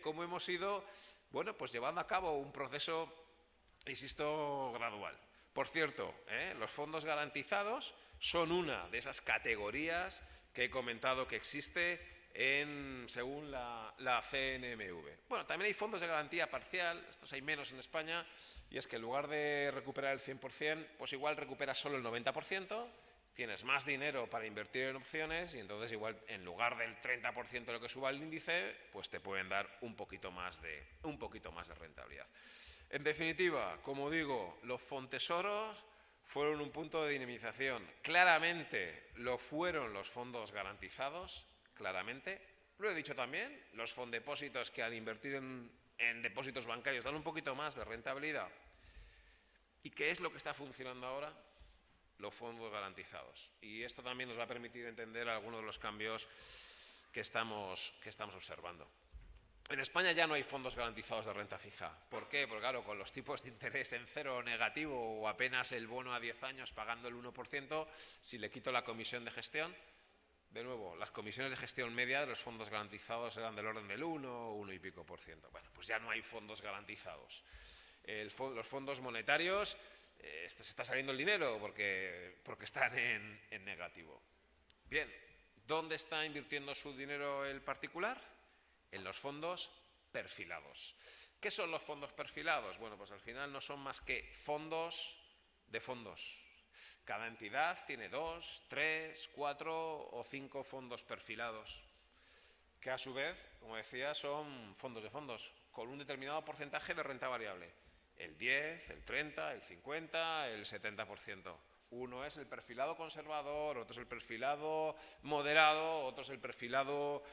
cómo hemos ido, bueno, pues llevando a cabo un proceso, insisto, gradual. Por cierto, los fondos garantizados son una de esas categorías que he comentado que existe según la CNMV. Bueno, también hay fondos de garantía parcial, estos hay menos en España, y es que en lugar de recuperar el 100%, pues igual recuperas solo el 90%, tienes más dinero para invertir en opciones y entonces igual en lugar del 30% de lo que suba el índice, pues te pueden dar un poquito más de rentabilidad. En definitiva, como digo, los fontesoros fueron un punto de dinamización. Claramente lo fueron los fondos garantizados, claramente. Lo he dicho también, los fondepósitos que al invertir en depósitos bancarios dan un poquito más de rentabilidad. ¿Y qué es lo que está funcionando ahora? Los fondos garantizados. Y esto también nos va a permitir entender algunos de los cambios que estamos observando. En España ya no hay fondos garantizados de renta fija. ¿Por qué? Porque claro, con los tipos de interés en cero o negativo o apenas el bono a 10 años pagando el 1%, si le quito la comisión de gestión, de nuevo, las comisiones de gestión media de los fondos garantizados eran del orden del 1 y pico por ciento. Bueno, pues ya no hay fondos garantizados. Los fondos monetarios, se está saliendo el dinero porque están en negativo. Bien, ¿dónde está invirtiendo su dinero el particular? En los fondos perfilados. ¿Qué son los fondos perfilados? Bueno, pues al final no son más que fondos de fondos. Cada entidad tiene 2, 3, 4 o 5 fondos perfilados, que a su vez, como decía, son fondos de fondos, con un determinado porcentaje de renta variable. El 10, el 30, el 50, el 70%. Uno es el perfilado conservador, otro es el perfilado moderado, otro es el perfilado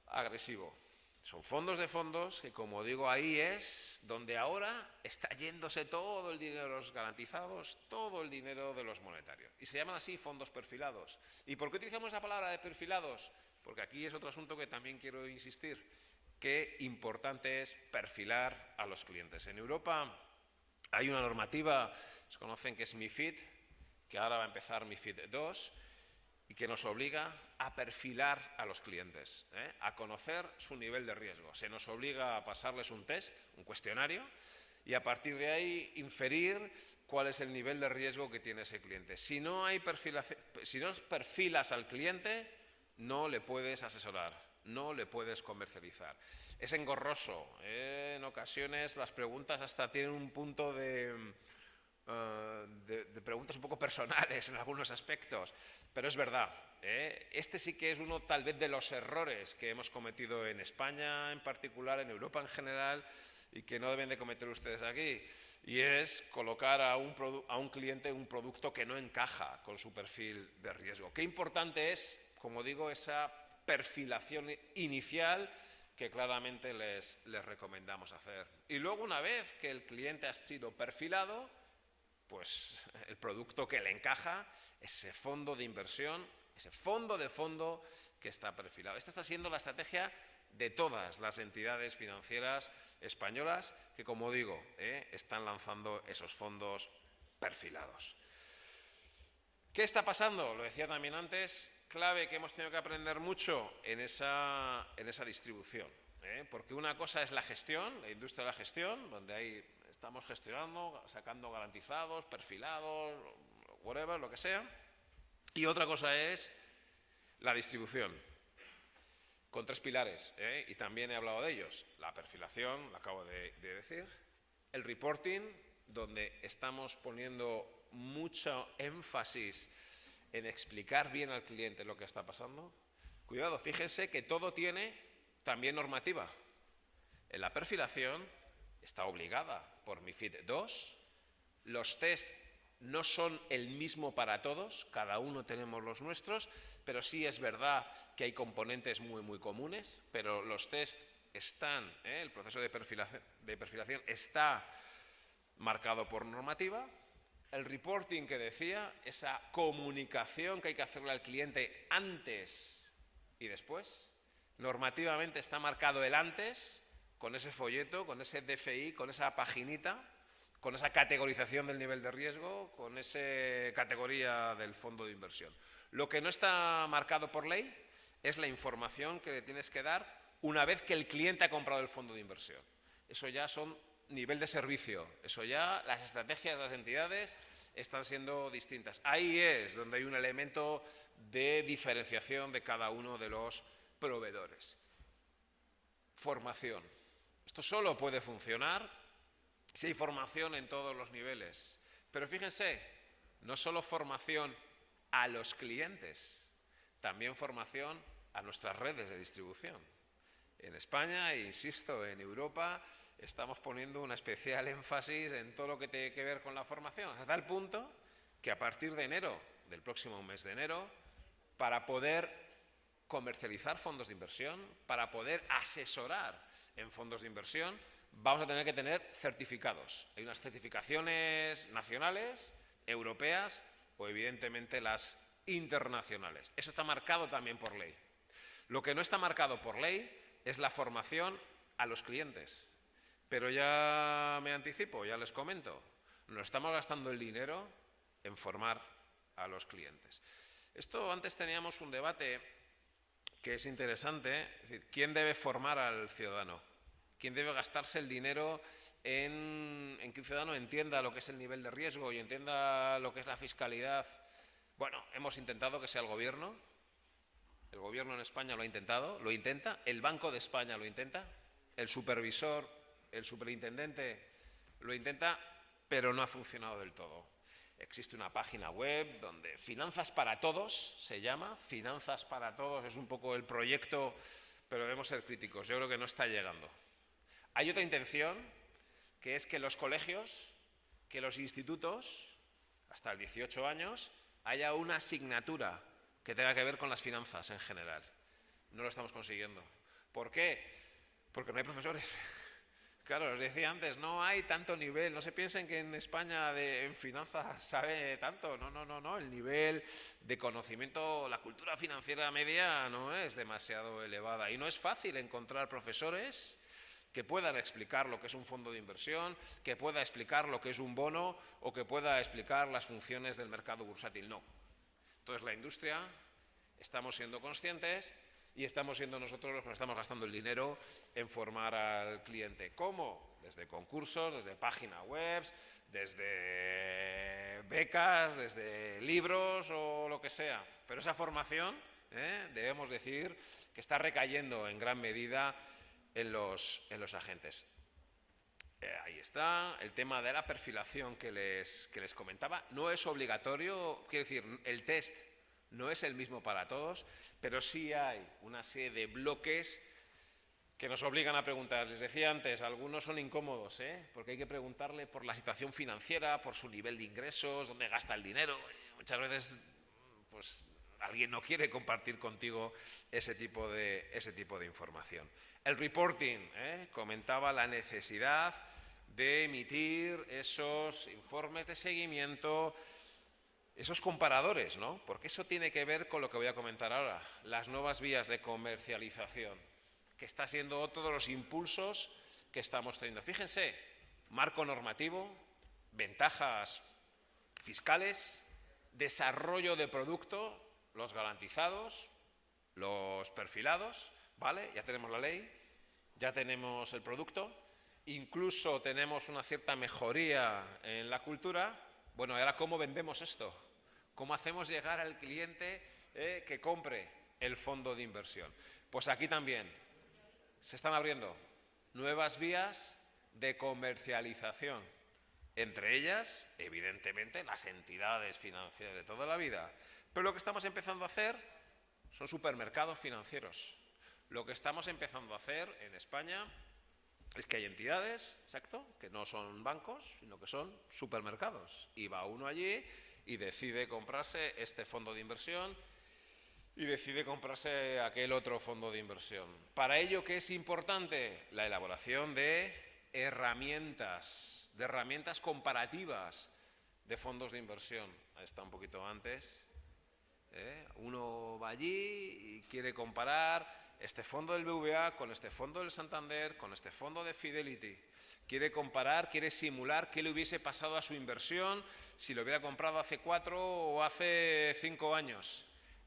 agresivo. Son fondos de fondos que, como digo, ahí es donde ahora está yéndose todo el dinero de los garantizados, todo el dinero de los monetarios. Y se llaman así fondos perfilados. ¿Y por qué utilizamos la palabra de perfilados? Porque aquí es otro asunto que también quiero insistir. Qué importante es perfilar a los clientes. En Europa hay una normativa, se conocen que es MiFID, que ahora va a empezar MiFID II, y que nos obliga a perfilar a los clientes, a conocer su nivel de riesgo. Se nos obliga a pasarles un test, un cuestionario, y a partir de ahí inferir cuál es el nivel de riesgo que tiene ese cliente. Si no perfilas al cliente, no le puedes asesorar, no le puedes comercializar. Es engorroso, en ocasiones las preguntas hasta tienen un punto de preguntas un poco personales en algunos aspectos, pero es verdad. Este sí que es uno tal vez de los errores que hemos cometido en España en particular, en Europa en general, y que no deben de cometer ustedes aquí, y es colocar a un cliente un producto que no encaja con su perfil de riesgo. Qué importante es, como digo, esa perfilación inicial que claramente les recomendamos hacer. Y luego, una vez que el cliente ha sido perfilado, pues el producto que le encaja, ese fondo de inversión, ese fondo de fondo que está perfilado. Esta está siendo la estrategia de todas las entidades financieras españolas que, como digo, están lanzando esos fondos perfilados. ¿Qué está pasando? Lo decía también antes, clave que hemos tenido que aprender mucho en esa distribución. Porque una cosa es la gestión, la industria de la gestión, donde ahí estamos gestionando, sacando garantizados, perfilados, whatever, lo que sea. Y otra cosa es la distribución, con 3 pilares, y también he hablado de ellos. La perfilación, lo acabo de decir. El reporting, donde estamos poniendo mucho énfasis en explicar bien al cliente lo que está pasando. Cuidado, fíjense que todo tiene también normativa. En la perfilación está obligada por MiFID II. Los test no son el mismo para todos, cada uno tenemos los nuestros, pero sí es verdad que hay componentes muy comunes, pero los test están, el proceso de perfilación está marcado por normativa. El reporting que decía, esa comunicación que hay que hacerle al cliente antes y después, normativamente está marcado el antes, con ese folleto, con ese DFI, con esa paginita, con esa categorización del nivel de riesgo, con esa categoría del fondo de inversión. Lo que no está marcado por ley es la información que le tienes que dar una vez que el cliente ha comprado el fondo de inversión. Eso ya son nivel de servicio, eso ya las estrategias de las entidades están siendo distintas. Ahí es donde hay un elemento de diferenciación de cada uno de los proveedores. Formación. Esto solo puede funcionar si hay formación en todos los niveles. Pero fíjense, no solo formación a los clientes, también formación a nuestras redes de distribución. En España, e insisto, en Europa, estamos poniendo un especial énfasis en todo lo que tiene que ver con la formación, hasta el punto que a partir de enero, del próximo mes de enero, para poder comercializar fondos de inversión, para poder asesorar en fondos de inversión, vamos a tener que tener certificados. Hay unas certificaciones nacionales, europeas o evidentemente las internacionales. Eso está marcado también por ley. Lo que no está marcado por ley es la formación a los clientes. Pero ya me anticipo, ya les comento, nos estamos gastando el dinero en formar a los clientes. Esto antes teníamos un debate que es interesante, es decir, ¿quién debe formar al ciudadano? ¿Quién debe gastarse el dinero en que un ciudadano entienda lo que es el nivel de riesgo y entienda lo que es la fiscalidad? Bueno, hemos intentado que sea el gobierno en España lo ha intentado, lo intenta, el Banco de España lo intenta, el supervisor, el superintendente lo intenta, pero no ha funcionado del todo. Existe una página web donde Finanzas para Todos se llama, Finanzas para Todos es un poco el proyecto, pero debemos ser críticos, yo creo que no está llegando. Hay otra intención, que es que los colegios, que los institutos, hasta el 18 años, haya una asignatura que tenga que ver con las finanzas en general. No lo estamos consiguiendo. ¿Por qué? Porque no hay profesores. Claro, os decía antes, no hay tanto nivel, no se piensen que en España en finanzas sabe tanto, no, el nivel de conocimiento, la cultura financiera media no es demasiado elevada y no es fácil encontrar profesores que puedan explicar lo que es un fondo de inversión, que pueda explicar lo que es un bono o que pueda explicar las funciones del mercado bursátil, no. Entonces la industria, estamos siendo conscientes y estamos siendo nosotros los que nos estamos gastando el dinero en formar al cliente. ¿Cómo? Desde concursos, desde páginas web, desde becas, desde libros o lo que sea. Pero esa formación, debemos decir, que está recayendo en gran medida en los agentes. Ahí está, el tema de la perfilación que les comentaba. No es obligatorio, quiero decir, el test no es el mismo para todos, pero sí hay una serie de bloques que nos obligan a preguntar. Les decía antes, algunos son incómodos, porque hay que preguntarle por la situación financiera, por su nivel de ingresos, dónde gasta el dinero. Muchas veces pues, alguien no quiere compartir contigo ese tipo de información. El reporting, comentaba la necesidad de emitir esos informes de seguimiento, esos comparadores, ¿no? Porque eso tiene que ver con lo que voy a comentar ahora, las nuevas vías de comercialización. que está siendo otro de los impulsos que estamos teniendo. Fíjense, marco normativo, ventajas fiscales, desarrollo de producto, los garantizados, los perfilados, ¿vale? Ya tenemos la ley, ya tenemos el producto, incluso tenemos una cierta mejoría en la cultura. Bueno, ¿y ahora cómo vendemos esto? ¿Cómo hacemos llegar al cliente que compre el fondo de inversión? Pues aquí también se están abriendo nuevas vías de comercialización. Entre ellas, evidentemente, las entidades financieras de toda la vida. Pero lo que estamos empezando a hacer son supermercados financieros. Lo que estamos empezando a hacer en España es que hay entidades, exacto, que no son bancos, sino que son supermercados. Y va uno allí y decide comprarse este fondo de inversión y decide comprarse aquel otro fondo de inversión. Para ello, ¿qué es importante? La elaboración de herramientas comparativas de fondos de inversión. Ahí está un poquito antes. Uno va allí y quiere comparar este fondo del BBVA con este fondo del Santander, con este fondo de Fidelity. Quiere comparar, quiere simular qué le hubiese pasado a su inversión si lo hubiera comprado hace 4 o hace 5 años.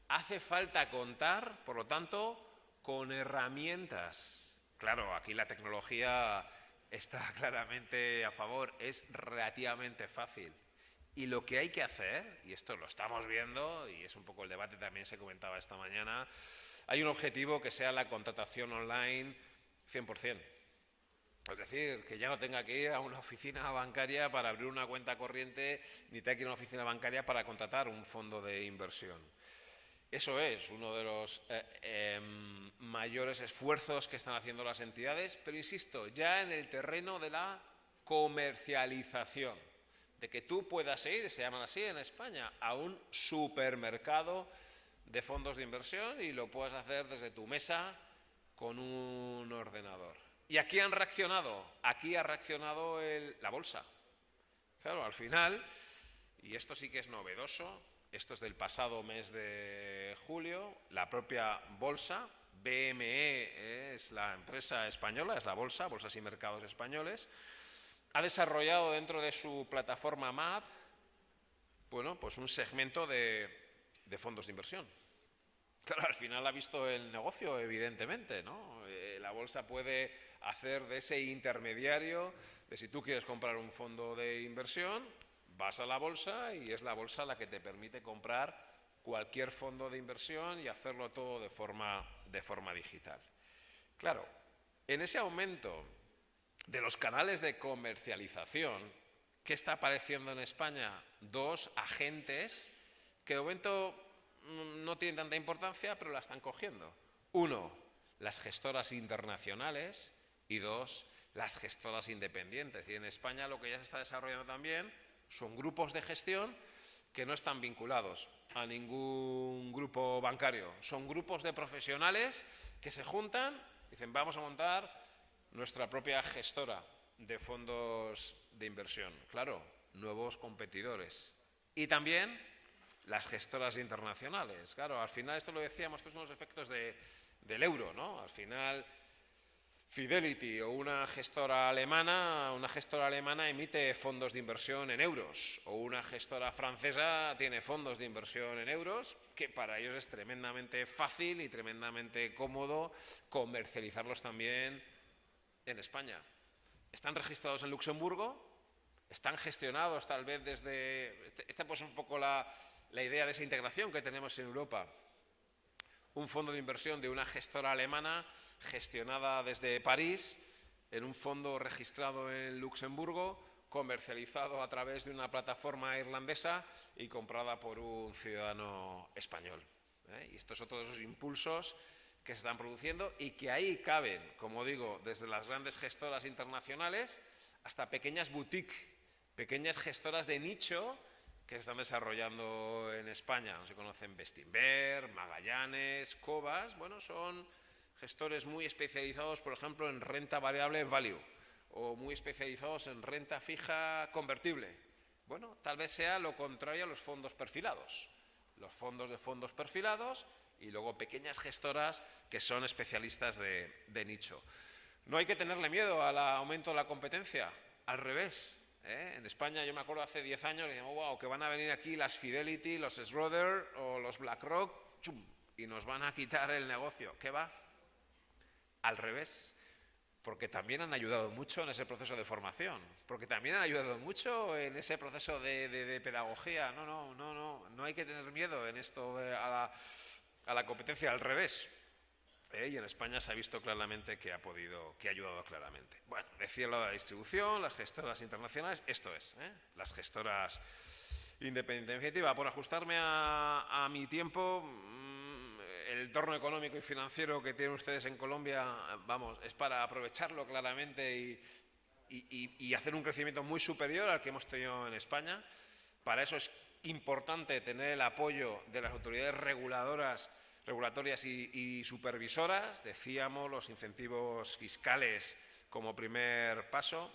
Hace falta contar, por lo tanto, con herramientas. Claro, aquí la tecnología está claramente a favor, es relativamente fácil. Y lo que hay que hacer, y esto lo estamos viendo, y es un poco el debate también se comentaba esta mañana, hay un objetivo que sea la contratación online 100%. Es decir, que ya no tenga que ir a una oficina bancaria para abrir una cuenta corriente, ni tenga que ir a una oficina bancaria para contratar un fondo de inversión. Eso es uno de los mayores esfuerzos que están haciendo las entidades, pero insisto, ya en el terreno de la comercialización, de que tú puedas ir, se llaman así en España, a un supermercado de fondos de inversión y lo puedas hacer desde tu mesa con un ordenador. ¿Y aquí han reaccionado? Aquí ha reaccionado la bolsa. Claro, al final, y esto sí que es novedoso, esto es del pasado mes de julio, la propia bolsa, BME es la empresa española, es la bolsa, Bolsas y Mercados Españoles, ha desarrollado dentro de su plataforma MAP, bueno, pues un segmento de fondos de inversión. Claro, al final ha visto el negocio, evidentemente, ¿no? La bolsa puede hacer de ese intermediario, de si tú quieres comprar un fondo de inversión, vas a la bolsa y es la bolsa la que te permite comprar cualquier fondo de inversión y hacerlo todo de forma digital. Claro, en ese aumento de los canales de comercialización, ¿qué está apareciendo en España? 2 agentes que de momento no tienen tanta importancia, pero la están cogiendo. 1, las gestoras internacionales y 2, las gestoras independientes. Y en España lo que ya se está desarrollando también son grupos de gestión que no están vinculados a ningún grupo bancario. Son grupos de profesionales que se juntan y dicen, vamos a montar nuestra propia gestora de fondos de inversión. Claro, nuevos competidores. Y también las gestoras internacionales. Claro, al final, esto lo decíamos, estos son los efectos del euro, ¿no? Al final, Fidelity o una gestora alemana emite fondos de inversión en euros, o una gestora francesa tiene fondos de inversión en euros, que para ellos es tremendamente fácil y tremendamente cómodo comercializarlos también en España. Están registrados en Luxemburgo, están gestionados tal vez desde... Esta pues es un poco la idea de esa integración que tenemos en Europa. Un fondo de inversión de una gestora alemana gestionada desde París, en un fondo registrado en Luxemburgo, comercializado a través de una plataforma irlandesa y comprada por un ciudadano español. Y estos son todos esos impulsos que se están produciendo y que ahí caben, como digo, desde las grandes gestoras internacionales hasta pequeñas boutiques, pequeñas gestoras de nicho que se están desarrollando en España. No se conocen Bestinver, Magallanes, Cobas. Bueno, son gestores muy especializados, por ejemplo, en renta variable value o muy especializados en renta fija convertible. Bueno, tal vez sea lo contrario a los fondos perfilados. Los fondos de fondos perfilados Y luego pequeñas gestoras que son especialistas de nicho. No hay que tenerle miedo al aumento de la competencia, al revés. En España, yo me acuerdo hace 10 años, decíamos, wow, que van a venir aquí las Fidelity, los Schroeder o los BlackRock, ¡chum!, y nos van a quitar el negocio. ¿Qué va? Al revés, porque también han ayudado mucho en ese proceso de formación, porque también han ayudado mucho en ese proceso de pedagogía. No hay que tener miedo en esto a la competencia, al revés. Y en España se ha visto claramente que ha ayudado claramente. Bueno, decía lo de la distribución, las gestoras internacionales, esto es, las gestoras independientes. En definitiva, por ajustarme a mi tiempo, el entorno económico y financiero que tienen ustedes en Colombia, vamos, es para aprovecharlo claramente y hacer un crecimiento muy superior al que hemos tenido en España. Para eso es importante tener el apoyo de las autoridades regulatorias y supervisoras. Decíamos, los incentivos fiscales como primer paso.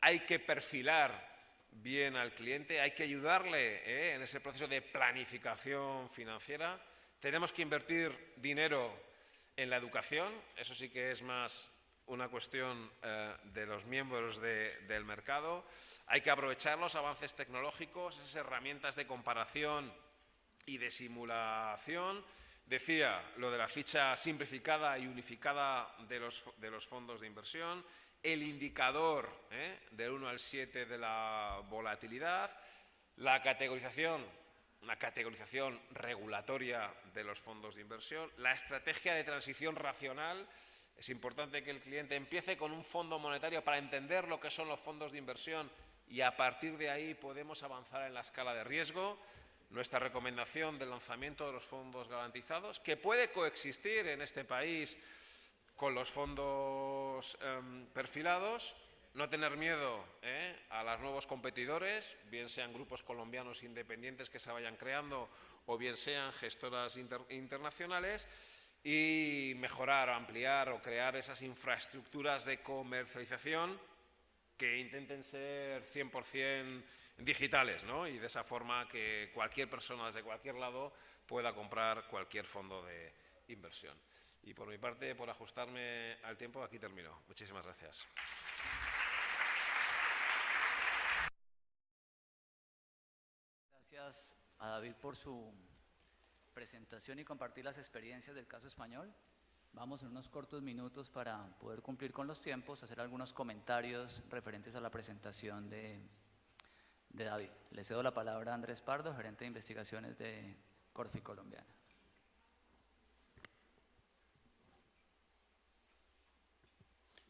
Hay que perfilar bien al cliente, hay que ayudarle en ese proceso de planificación financiera. Tenemos que invertir dinero en la educación, eso sí que es más una cuestión de los miembros del mercado. Hay que aprovechar los avances tecnológicos, esas herramientas de comparación y de simulación. Decía lo de la ficha simplificada y unificada de los fondos de inversión, el indicador del 1 al 7 de la volatilidad, la categorización, una categorización regulatoria de los fondos de inversión, la estrategia de transición racional. Es importante que el cliente empiece con un fondo monetario para entender lo que son los fondos de inversión y a partir de ahí podemos avanzar en la escala de riesgo. Nuestra recomendación del lanzamiento de los fondos garantizados, que puede coexistir en este país con los fondos perfilados, no tener miedo a los nuevos competidores, bien sean grupos colombianos independientes que se vayan creando o bien sean gestoras internacionales, y mejorar, ampliar o crear esas infraestructuras de comercialización que intenten ser 100% digitales, ¿no? Y de esa forma que cualquier persona desde cualquier lado pueda comprar cualquier fondo de inversión. Y por mi parte, por ajustarme al tiempo, aquí termino. Muchísimas gracias. Gracias a David por su presentación y compartir las experiencias del caso español. Vamos en unos cortos minutos para poder cumplir con los tiempos, hacer algunos comentarios referentes a la presentación de David. Le cedo la palabra a Andrés Pardo, gerente de investigaciones de Corfi Colombiana.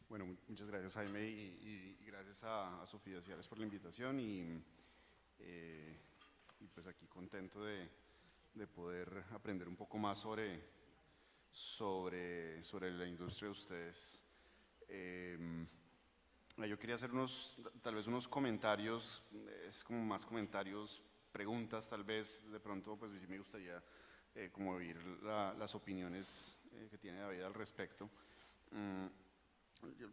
Bueno, muchas gracias, Jaime, y gracias a Sofía Ciales por la invitación y pues aquí contento de poder aprender un poco más sobre la industria de ustedes. Yo quería hacer tal vez unos comentarios, es como más comentarios, preguntas tal vez, de pronto pues sí me gustaría como oír las opiniones que tiene David al respecto.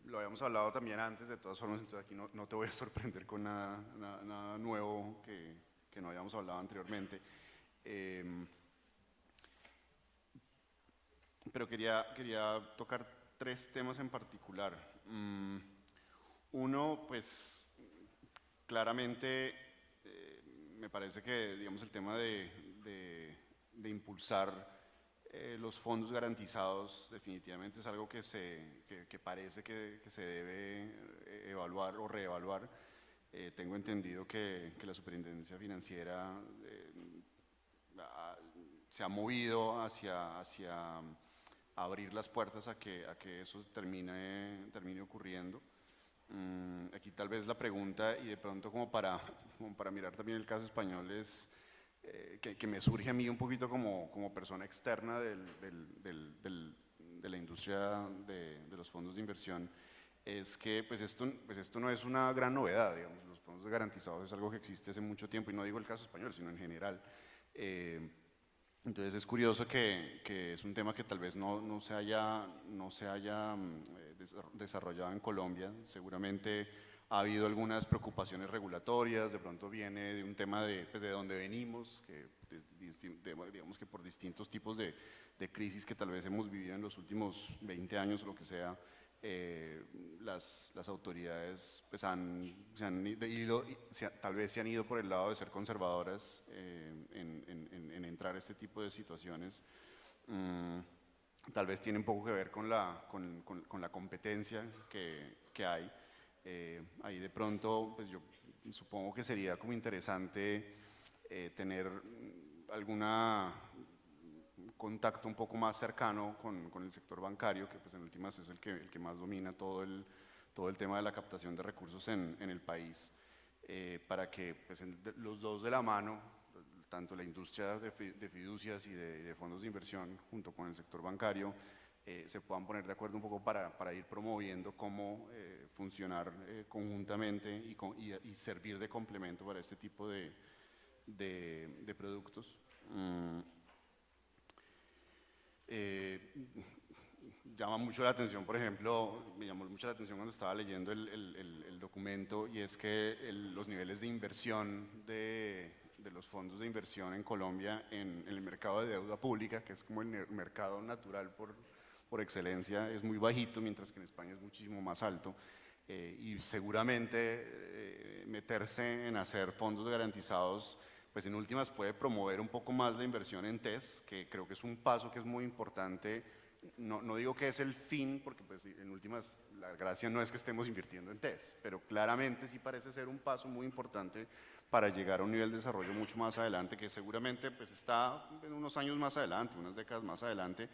Lo habíamos hablado también antes, de todas formas, entonces aquí no te voy a sorprender con nada nuevo que no habíamos hablado anteriormente. Pero quería tocar 3 temas en particular. Uno, pues, claramente, me parece que, digamos, el tema de impulsar los fondos garantizados definitivamente es algo que parece que se debe evaluar o reevaluar. Tengo entendido que la Superintendencia Financiera se ha movido hacia abrir las puertas a que eso termine ocurriendo. Aquí tal vez la pregunta, y de pronto como para mirar también el caso español, es que me surge a mí un poquito como persona externa de la industria de los fondos de inversión, es que pues esto no es una gran novedad, digamos. Los fondos garantizados es algo que existe hace mucho tiempo, y no digo el caso español, sino en general. Entonces es curioso que es un tema que tal vez no se haya desarrollado en Colombia. Seguramente ha habido algunas preocupaciones regulatorias, de pronto viene de un tema de, pues, de dónde venimos, que digamos que por distintos tipos de crisis que tal vez hemos vivido en los últimos 20 años o lo que sea, las autoridades pues tal vez se han ido por el lado de ser conservadoras en entrar a este tipo de situaciones. Tal vez tiene un poco que ver con la competencia que hay. Ahí de pronto, pues yo supongo que sería como interesante tener alguna contacto un poco más cercano con el sector bancario, que pues en últimas es el que más domina todo el tema de la captación de recursos en el país, para que pues, los dos de la mano, tanto la industria de fiducias y de fondos de inversión junto con el sector bancario, se puedan poner de acuerdo un poco para ir promoviendo cómo funcionar conjuntamente y servir de complemento para este tipo de productos. Llama mucho la atención, por ejemplo, me llamó mucho la atención cuando estaba leyendo el documento, y es que los niveles de inversión de los fondos de inversión en Colombia en el mercado de deuda pública, que es como el mercado natural por excelencia, es muy bajito, mientras que en España es muchísimo más alto. Y seguramente meterse en hacer fondos garantizados, pues en últimas puede promover un poco más la inversión en TES, que creo que es un paso que es muy importante. No digo que es el fin, porque pues en últimas la gracia no es que estemos invirtiendo en TES, pero claramente sí parece ser un paso muy importante para llegar a un nivel de desarrollo mucho más adelante, que seguramente pues está en unos años más adelante, unas décadas más adelante.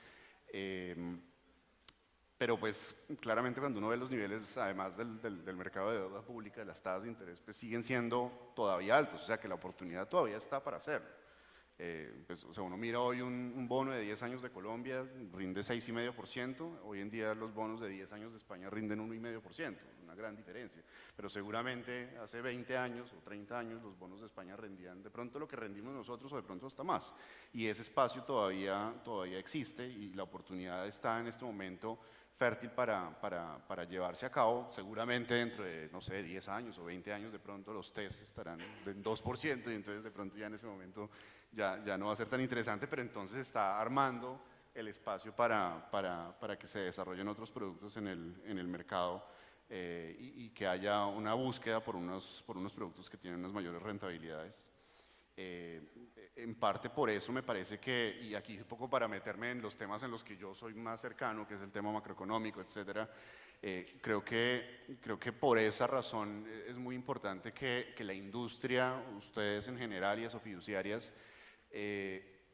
Pero pues claramente cuando uno ve los niveles, además del mercado de deuda pública, de las tasas de interés, pues siguen siendo todavía altos, o sea que la oportunidad todavía está para hacerlo. Pues, o sea, uno mira hoy un bono de 10 años de Colombia, rinde 6,5%, hoy en día los bonos de 10 años de España rinden 1,5%, una gran diferencia, pero seguramente hace 20 años o 30 años los bonos de España rendían de pronto lo que rendimos nosotros o de pronto hasta más, y ese espacio todavía existe y la oportunidad está en este momento fértil para llevarse a cabo. Seguramente dentro de, no sé, 10 años o 20 años de pronto los test estarán en 2% y entonces de pronto ya en ese momento ya no va a ser tan interesante, pero entonces está armando el espacio para que se desarrollen otros productos en el mercado y que haya una búsqueda por unos productos que tienen unas mayores rentabilidades. En parte por eso me parece que, y aquí un poco para meterme en los temas en los que yo soy más cercano, que es el tema macroeconómico, etcétera, creo que por esa razón es muy importante que la industria, ustedes en general y las fiduciarias,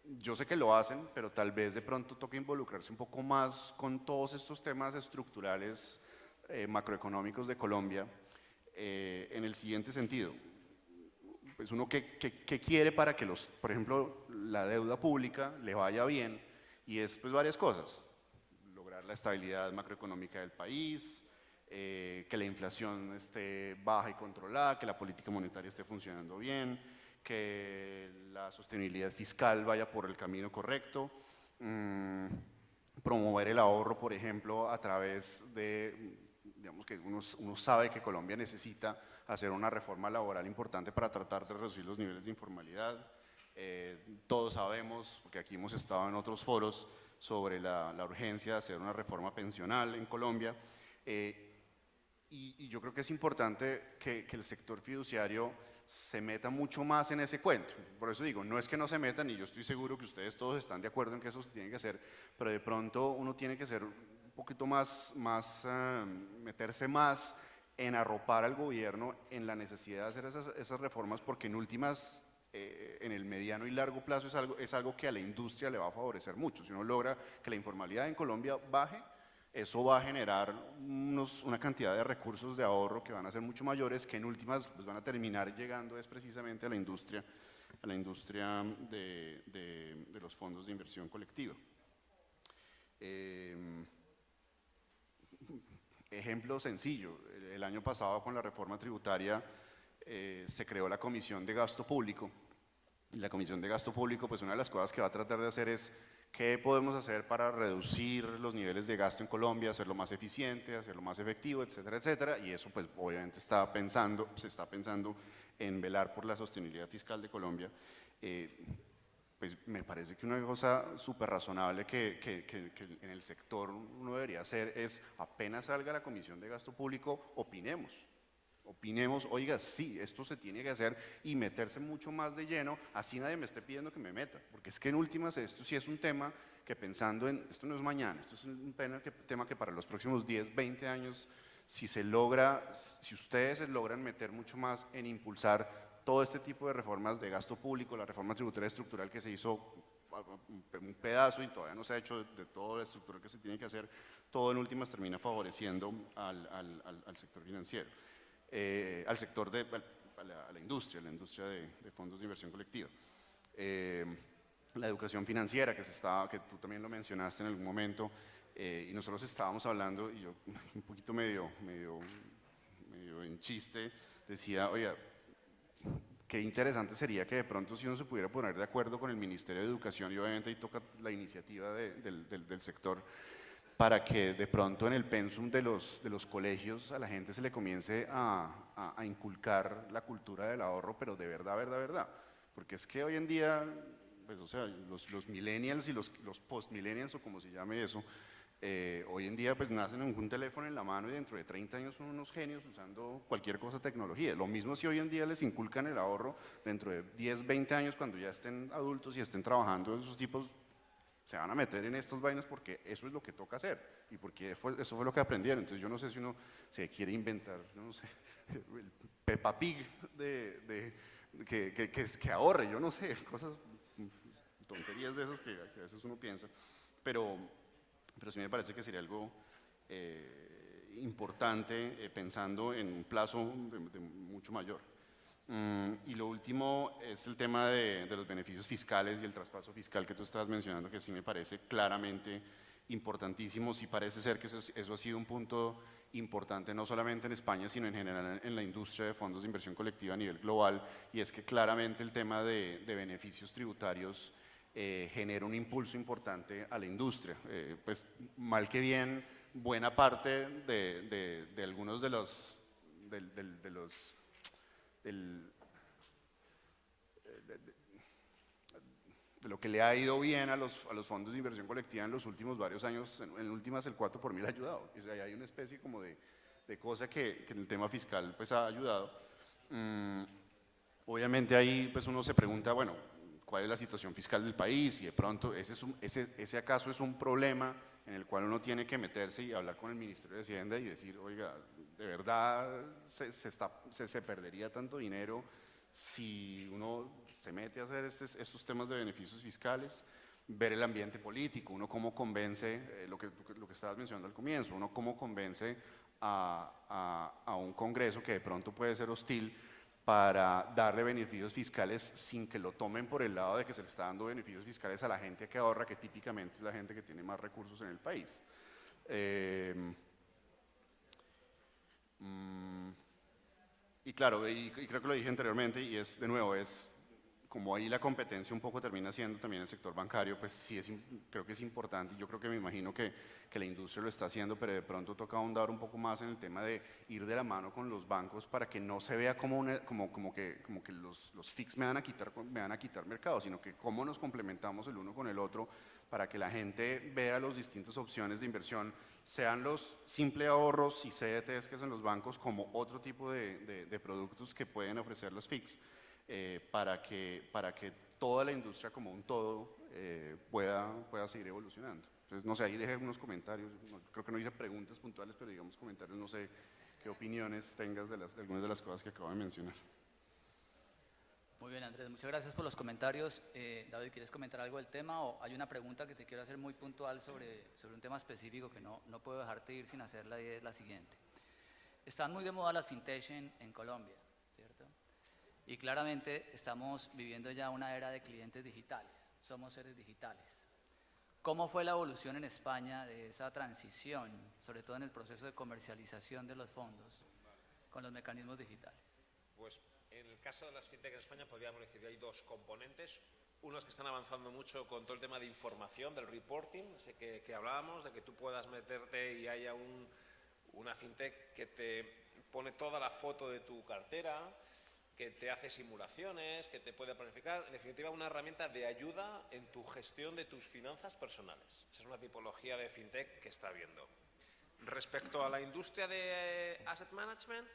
yo sé que lo hacen, pero tal vez de pronto toca involucrarse un poco más con todos estos temas estructurales macroeconómicos de Colombia, en el siguiente sentido. Pues uno que quiere para que por ejemplo, la deuda pública le vaya bien, y es pues varias cosas: lograr la estabilidad macroeconómica del país, que la inflación esté baja y controlada, que la política monetaria esté funcionando bien, que la sostenibilidad fiscal vaya por el camino correcto, promover el ahorro, por ejemplo, a través de, digamos que uno sabe que Colombia necesita hacer una reforma laboral importante para tratar de reducir los niveles de informalidad. Todos sabemos, porque aquí hemos estado en otros foros, sobre la urgencia de hacer una reforma pensional en Colombia, y yo creo que es importante que el sector fiduciario se meta mucho más en ese cuento. Por eso digo, no es que no se metan, y yo estoy seguro que ustedes todos están de acuerdo en que eso se tiene que hacer, pero de pronto uno tiene que ser un poquito más meterse más en arropar al gobierno en la necesidad de hacer esas reformas, porque en últimas, en el mediano y largo plazo es algo que a la industria le va a favorecer mucho. Si uno logra que la informalidad en Colombia baje, eso va a generar una cantidad de recursos de ahorro que van a ser mucho mayores, que en últimas pues, van a terminar llegando precisamente a la industria de los fondos de inversión colectiva. Ejemplo sencillo: el año pasado con la reforma tributaria se creó la Comisión de Gasto Público, Y la Comisión de Gasto Público, pues una de las cosas que va a tratar de hacer es qué podemos hacer para reducir los niveles de gasto en Colombia, hacerlo más eficiente, hacerlo más efectivo, etcétera, etcétera. Y eso pues obviamente se está pensando en velar por la sostenibilidad fiscal de Colombia. Pues me parece que una cosa súper razonable que en el sector uno debería hacer es, apenas salga la Comisión de Gasto Público, opinemos, oiga, sí, esto se tiene que hacer y meterse mucho más de lleno, así nadie me esté pidiendo que me meta, porque es que en últimas esto sí es un tema que pensando en, esto no es mañana, esto es un tema que para los próximos 10, 20 años, si ustedes se logran meter mucho más en impulsar todo este tipo de reformas de gasto público, la reforma tributaria estructural que se hizo un pedazo y todavía no se ha hecho de todo lo estructural que se tiene que hacer, todo en últimas termina favoreciendo al sector financiero, al sector a la industria de fondos de inversión colectiva. La educación financiera, que tú también lo mencionaste en algún momento, y nosotros estábamos hablando, y yo un poquito medio en chiste, decía, oiga, qué interesante sería que de pronto si uno se pudiera poner de acuerdo con el Ministerio de Educación, y obviamente ahí toca la iniciativa del sector, para que de pronto en el pensum de los colegios a la gente se le comience a inculcar la cultura del ahorro, pero de verdad, porque es que hoy en día, pues o sea, los millennials y los post-millennials, o como se llame eso, hoy en día pues nacen con un teléfono en la mano y dentro de 30 años son unos genios usando cualquier cosa tecnología. Lo mismo si hoy en día les inculcan el ahorro, dentro de 10, 20 años cuando ya estén adultos y estén trabajando, esos tipos se van a meter en estas vainas porque eso es lo que toca hacer y porque eso fue lo que aprendieron. Entonces yo no sé si uno se quiere inventar, no sé, el Peppa Pig que ahorre, yo no sé, cosas, tonterías de esas que a veces uno piensa, pero sí me parece que sería algo importante pensando en un plazo de mucho mayor. Y lo último es el tema de los beneficios fiscales y el traspaso fiscal que tú estabas mencionando, que sí me parece claramente importantísimo. Sí parece ser que eso ha sido un punto importante no solamente en España, sino en general en la industria de fondos de inversión colectiva a nivel global, y es que claramente el tema de beneficios tributarios genera un impulso importante a la industria. Pues mal que bien, buena parte de algunos de lo que le ha ido bien a los fondos de inversión colectiva en los últimos varios años, en últimas el 4 por mil ha ayudado. O sea, hay una especie como de cosa que en el tema fiscal pues ha ayudado. Obviamente ahí pues uno se pregunta, bueno, ¿cuál es la situación fiscal del país? Y de pronto ese acaso es un problema en el cual uno tiene que meterse y hablar con el Ministerio de Hacienda y decir, oiga, de verdad se perdería tanto dinero si uno se mete a hacer estos temas de beneficios fiscales, ver el ambiente político, uno cómo convence, lo que estabas mencionando al comienzo, uno cómo convence a un Congreso que de pronto puede ser hostil para darle beneficios fiscales sin que lo tomen por el lado de que se le está dando beneficios fiscales a la gente que ahorra, que típicamente es la gente que tiene más recursos en el país. Y claro, y creo que lo dije anteriormente, y es de nuevo, es como ahí la competencia un poco termina siendo también el sector bancario, pues sí creo que es importante, y yo creo que me imagino que la industria lo está haciendo, pero de pronto toca ahondar un poco más en el tema de ir de la mano con los bancos para que no se vea como que los FICs me van a quitar mercado, sino que cómo nos complementamos el uno con el otro para que la gente vea las distintas opciones de inversión, sean los simples ahorros y CDTs que son los bancos, como otro tipo de productos que pueden ofrecer los FICs. Para que toda la industria como un todo pueda seguir evolucionando. Entonces, no sé, ahí dejé unos comentarios, creo que no hice preguntas puntuales, pero digamos comentarios, no sé qué opiniones tengas de algunas de las cosas que acabo de mencionar. Muy bien, Andrés, muchas gracias por los comentarios. David, ¿quieres comentar algo del tema o hay una pregunta que te quiero hacer muy puntual sobre un tema específico que no puedo dejarte ir sin hacerla, y es la siguiente? Están muy de moda las fintech en Colombia, ¿cierto? Y claramente estamos viviendo ya una era de clientes digitales, somos seres digitales. ¿Cómo fue la evolución en España de esa transición, sobre todo en el proceso de comercialización de los fondos, con los mecanismos digitales? Pues en En el caso de las fintech en España podríamos decir que hay dos componentes. Unos que están avanzando mucho con todo el tema de información, del reporting, ese que hablábamos, de que tú puedas meterte y haya una fintech que te pone toda la foto de tu cartera, que te hace simulaciones, que te puede planificar. En definitiva, una herramienta de ayuda en tu gestión de tus finanzas personales. Esa es una tipología de fintech que está habiendo. Respecto a la industria de asset management,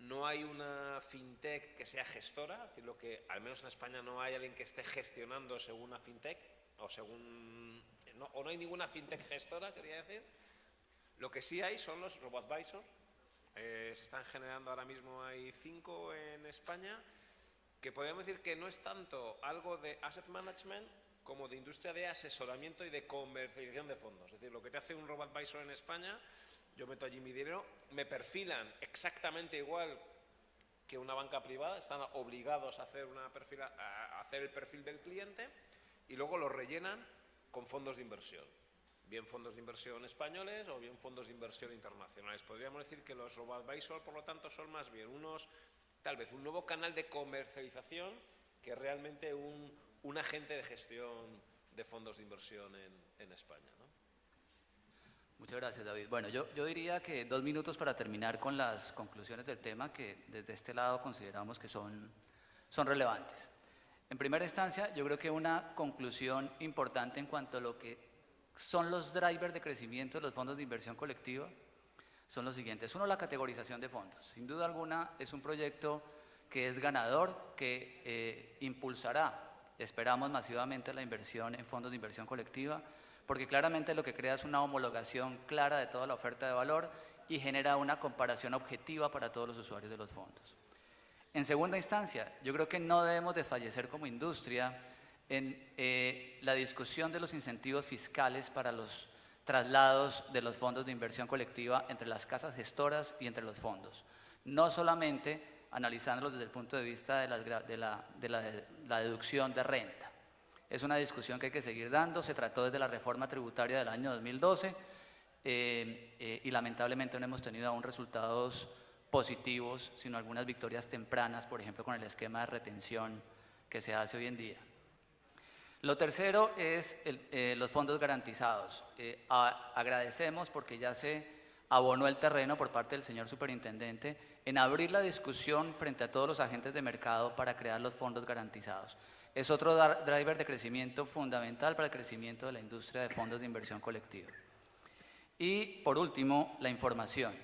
no hay una fintech que sea gestora, es decir, al menos en España no hay alguien que esté gestionando según una fintech, o no hay ninguna fintech gestora, quería decir. Lo que sí hay son los robo-advisors. Se están generando ahora mismo, hay 5 en España, que podríamos decir que no es tanto algo de asset management como de industria de asesoramiento y de comercialización de fondos. Es decir, lo que te hace un robo-advisor en España, yo meto allí mi dinero, me perfilan exactamente igual que una banca privada, están obligados a hacer, a hacer el perfil del cliente y luego lo rellenan con fondos de inversión. Bien fondos de inversión españoles o bien fondos de inversión internacionales. Podríamos decir que los robo-advisors, por lo tanto, son más bien tal vez un nuevo canal de comercialización que realmente un agente de gestión de fondos de inversión en España, ¿no? Muchas gracias, David. Bueno, yo diría que 2 minutos para terminar con las conclusiones del tema que desde este lado consideramos que son relevantes. En primera instancia, yo creo que una conclusión importante en cuanto a lo que son los drivers de crecimiento de los fondos de inversión colectiva son los siguientes. Uno, la categorización de fondos. Sin duda alguna es un proyecto que es ganador, que impulsará, esperamos masivamente, la inversión en fondos de inversión colectiva, porque claramente lo que crea es una homologación clara de toda la oferta de valor y genera una comparación objetiva para todos los usuarios de los fondos. En segunda instancia, yo creo que no debemos desfallecer como industria en la discusión de los incentivos fiscales para los traslados de los fondos de inversión colectiva entre las casas gestoras y entre los fondos. No solamente analizándolos desde el punto de vista de la deducción de renta. Es una discusión que hay que seguir dando, se trató desde la reforma tributaria del año 2012 y lamentablemente no hemos tenido aún resultados positivos, sino algunas victorias tempranas, por ejemplo con el esquema de retención que se hace hoy en día. Lo tercero es los fondos garantizados. Agradecemos porque ya se abonó el terreno por parte del señor superintendente en abrir la discusión frente a todos los agentes de mercado para crear los fondos garantizados. Es otro driver de crecimiento fundamental para el crecimiento de la industria de fondos de inversión colectiva. Y por último, la información.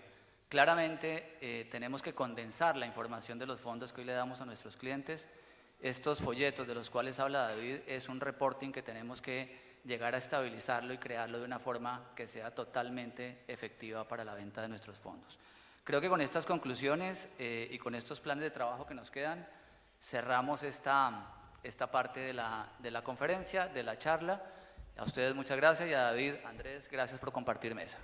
Claramente tenemos que condensar la información de los fondos que hoy le damos a nuestros clientes. Estos folletos de los cuales habla David es un reporting que tenemos que llegar a estabilizarlo y crearlo de una forma que sea totalmente efectiva para la venta de nuestros fondos. Creo que con estas conclusiones y con estos planes de trabajo que nos quedan, cerramos esta parte de la conferencia, de la charla. A ustedes muchas gracias y a David, Andrés, gracias por compartir mesa.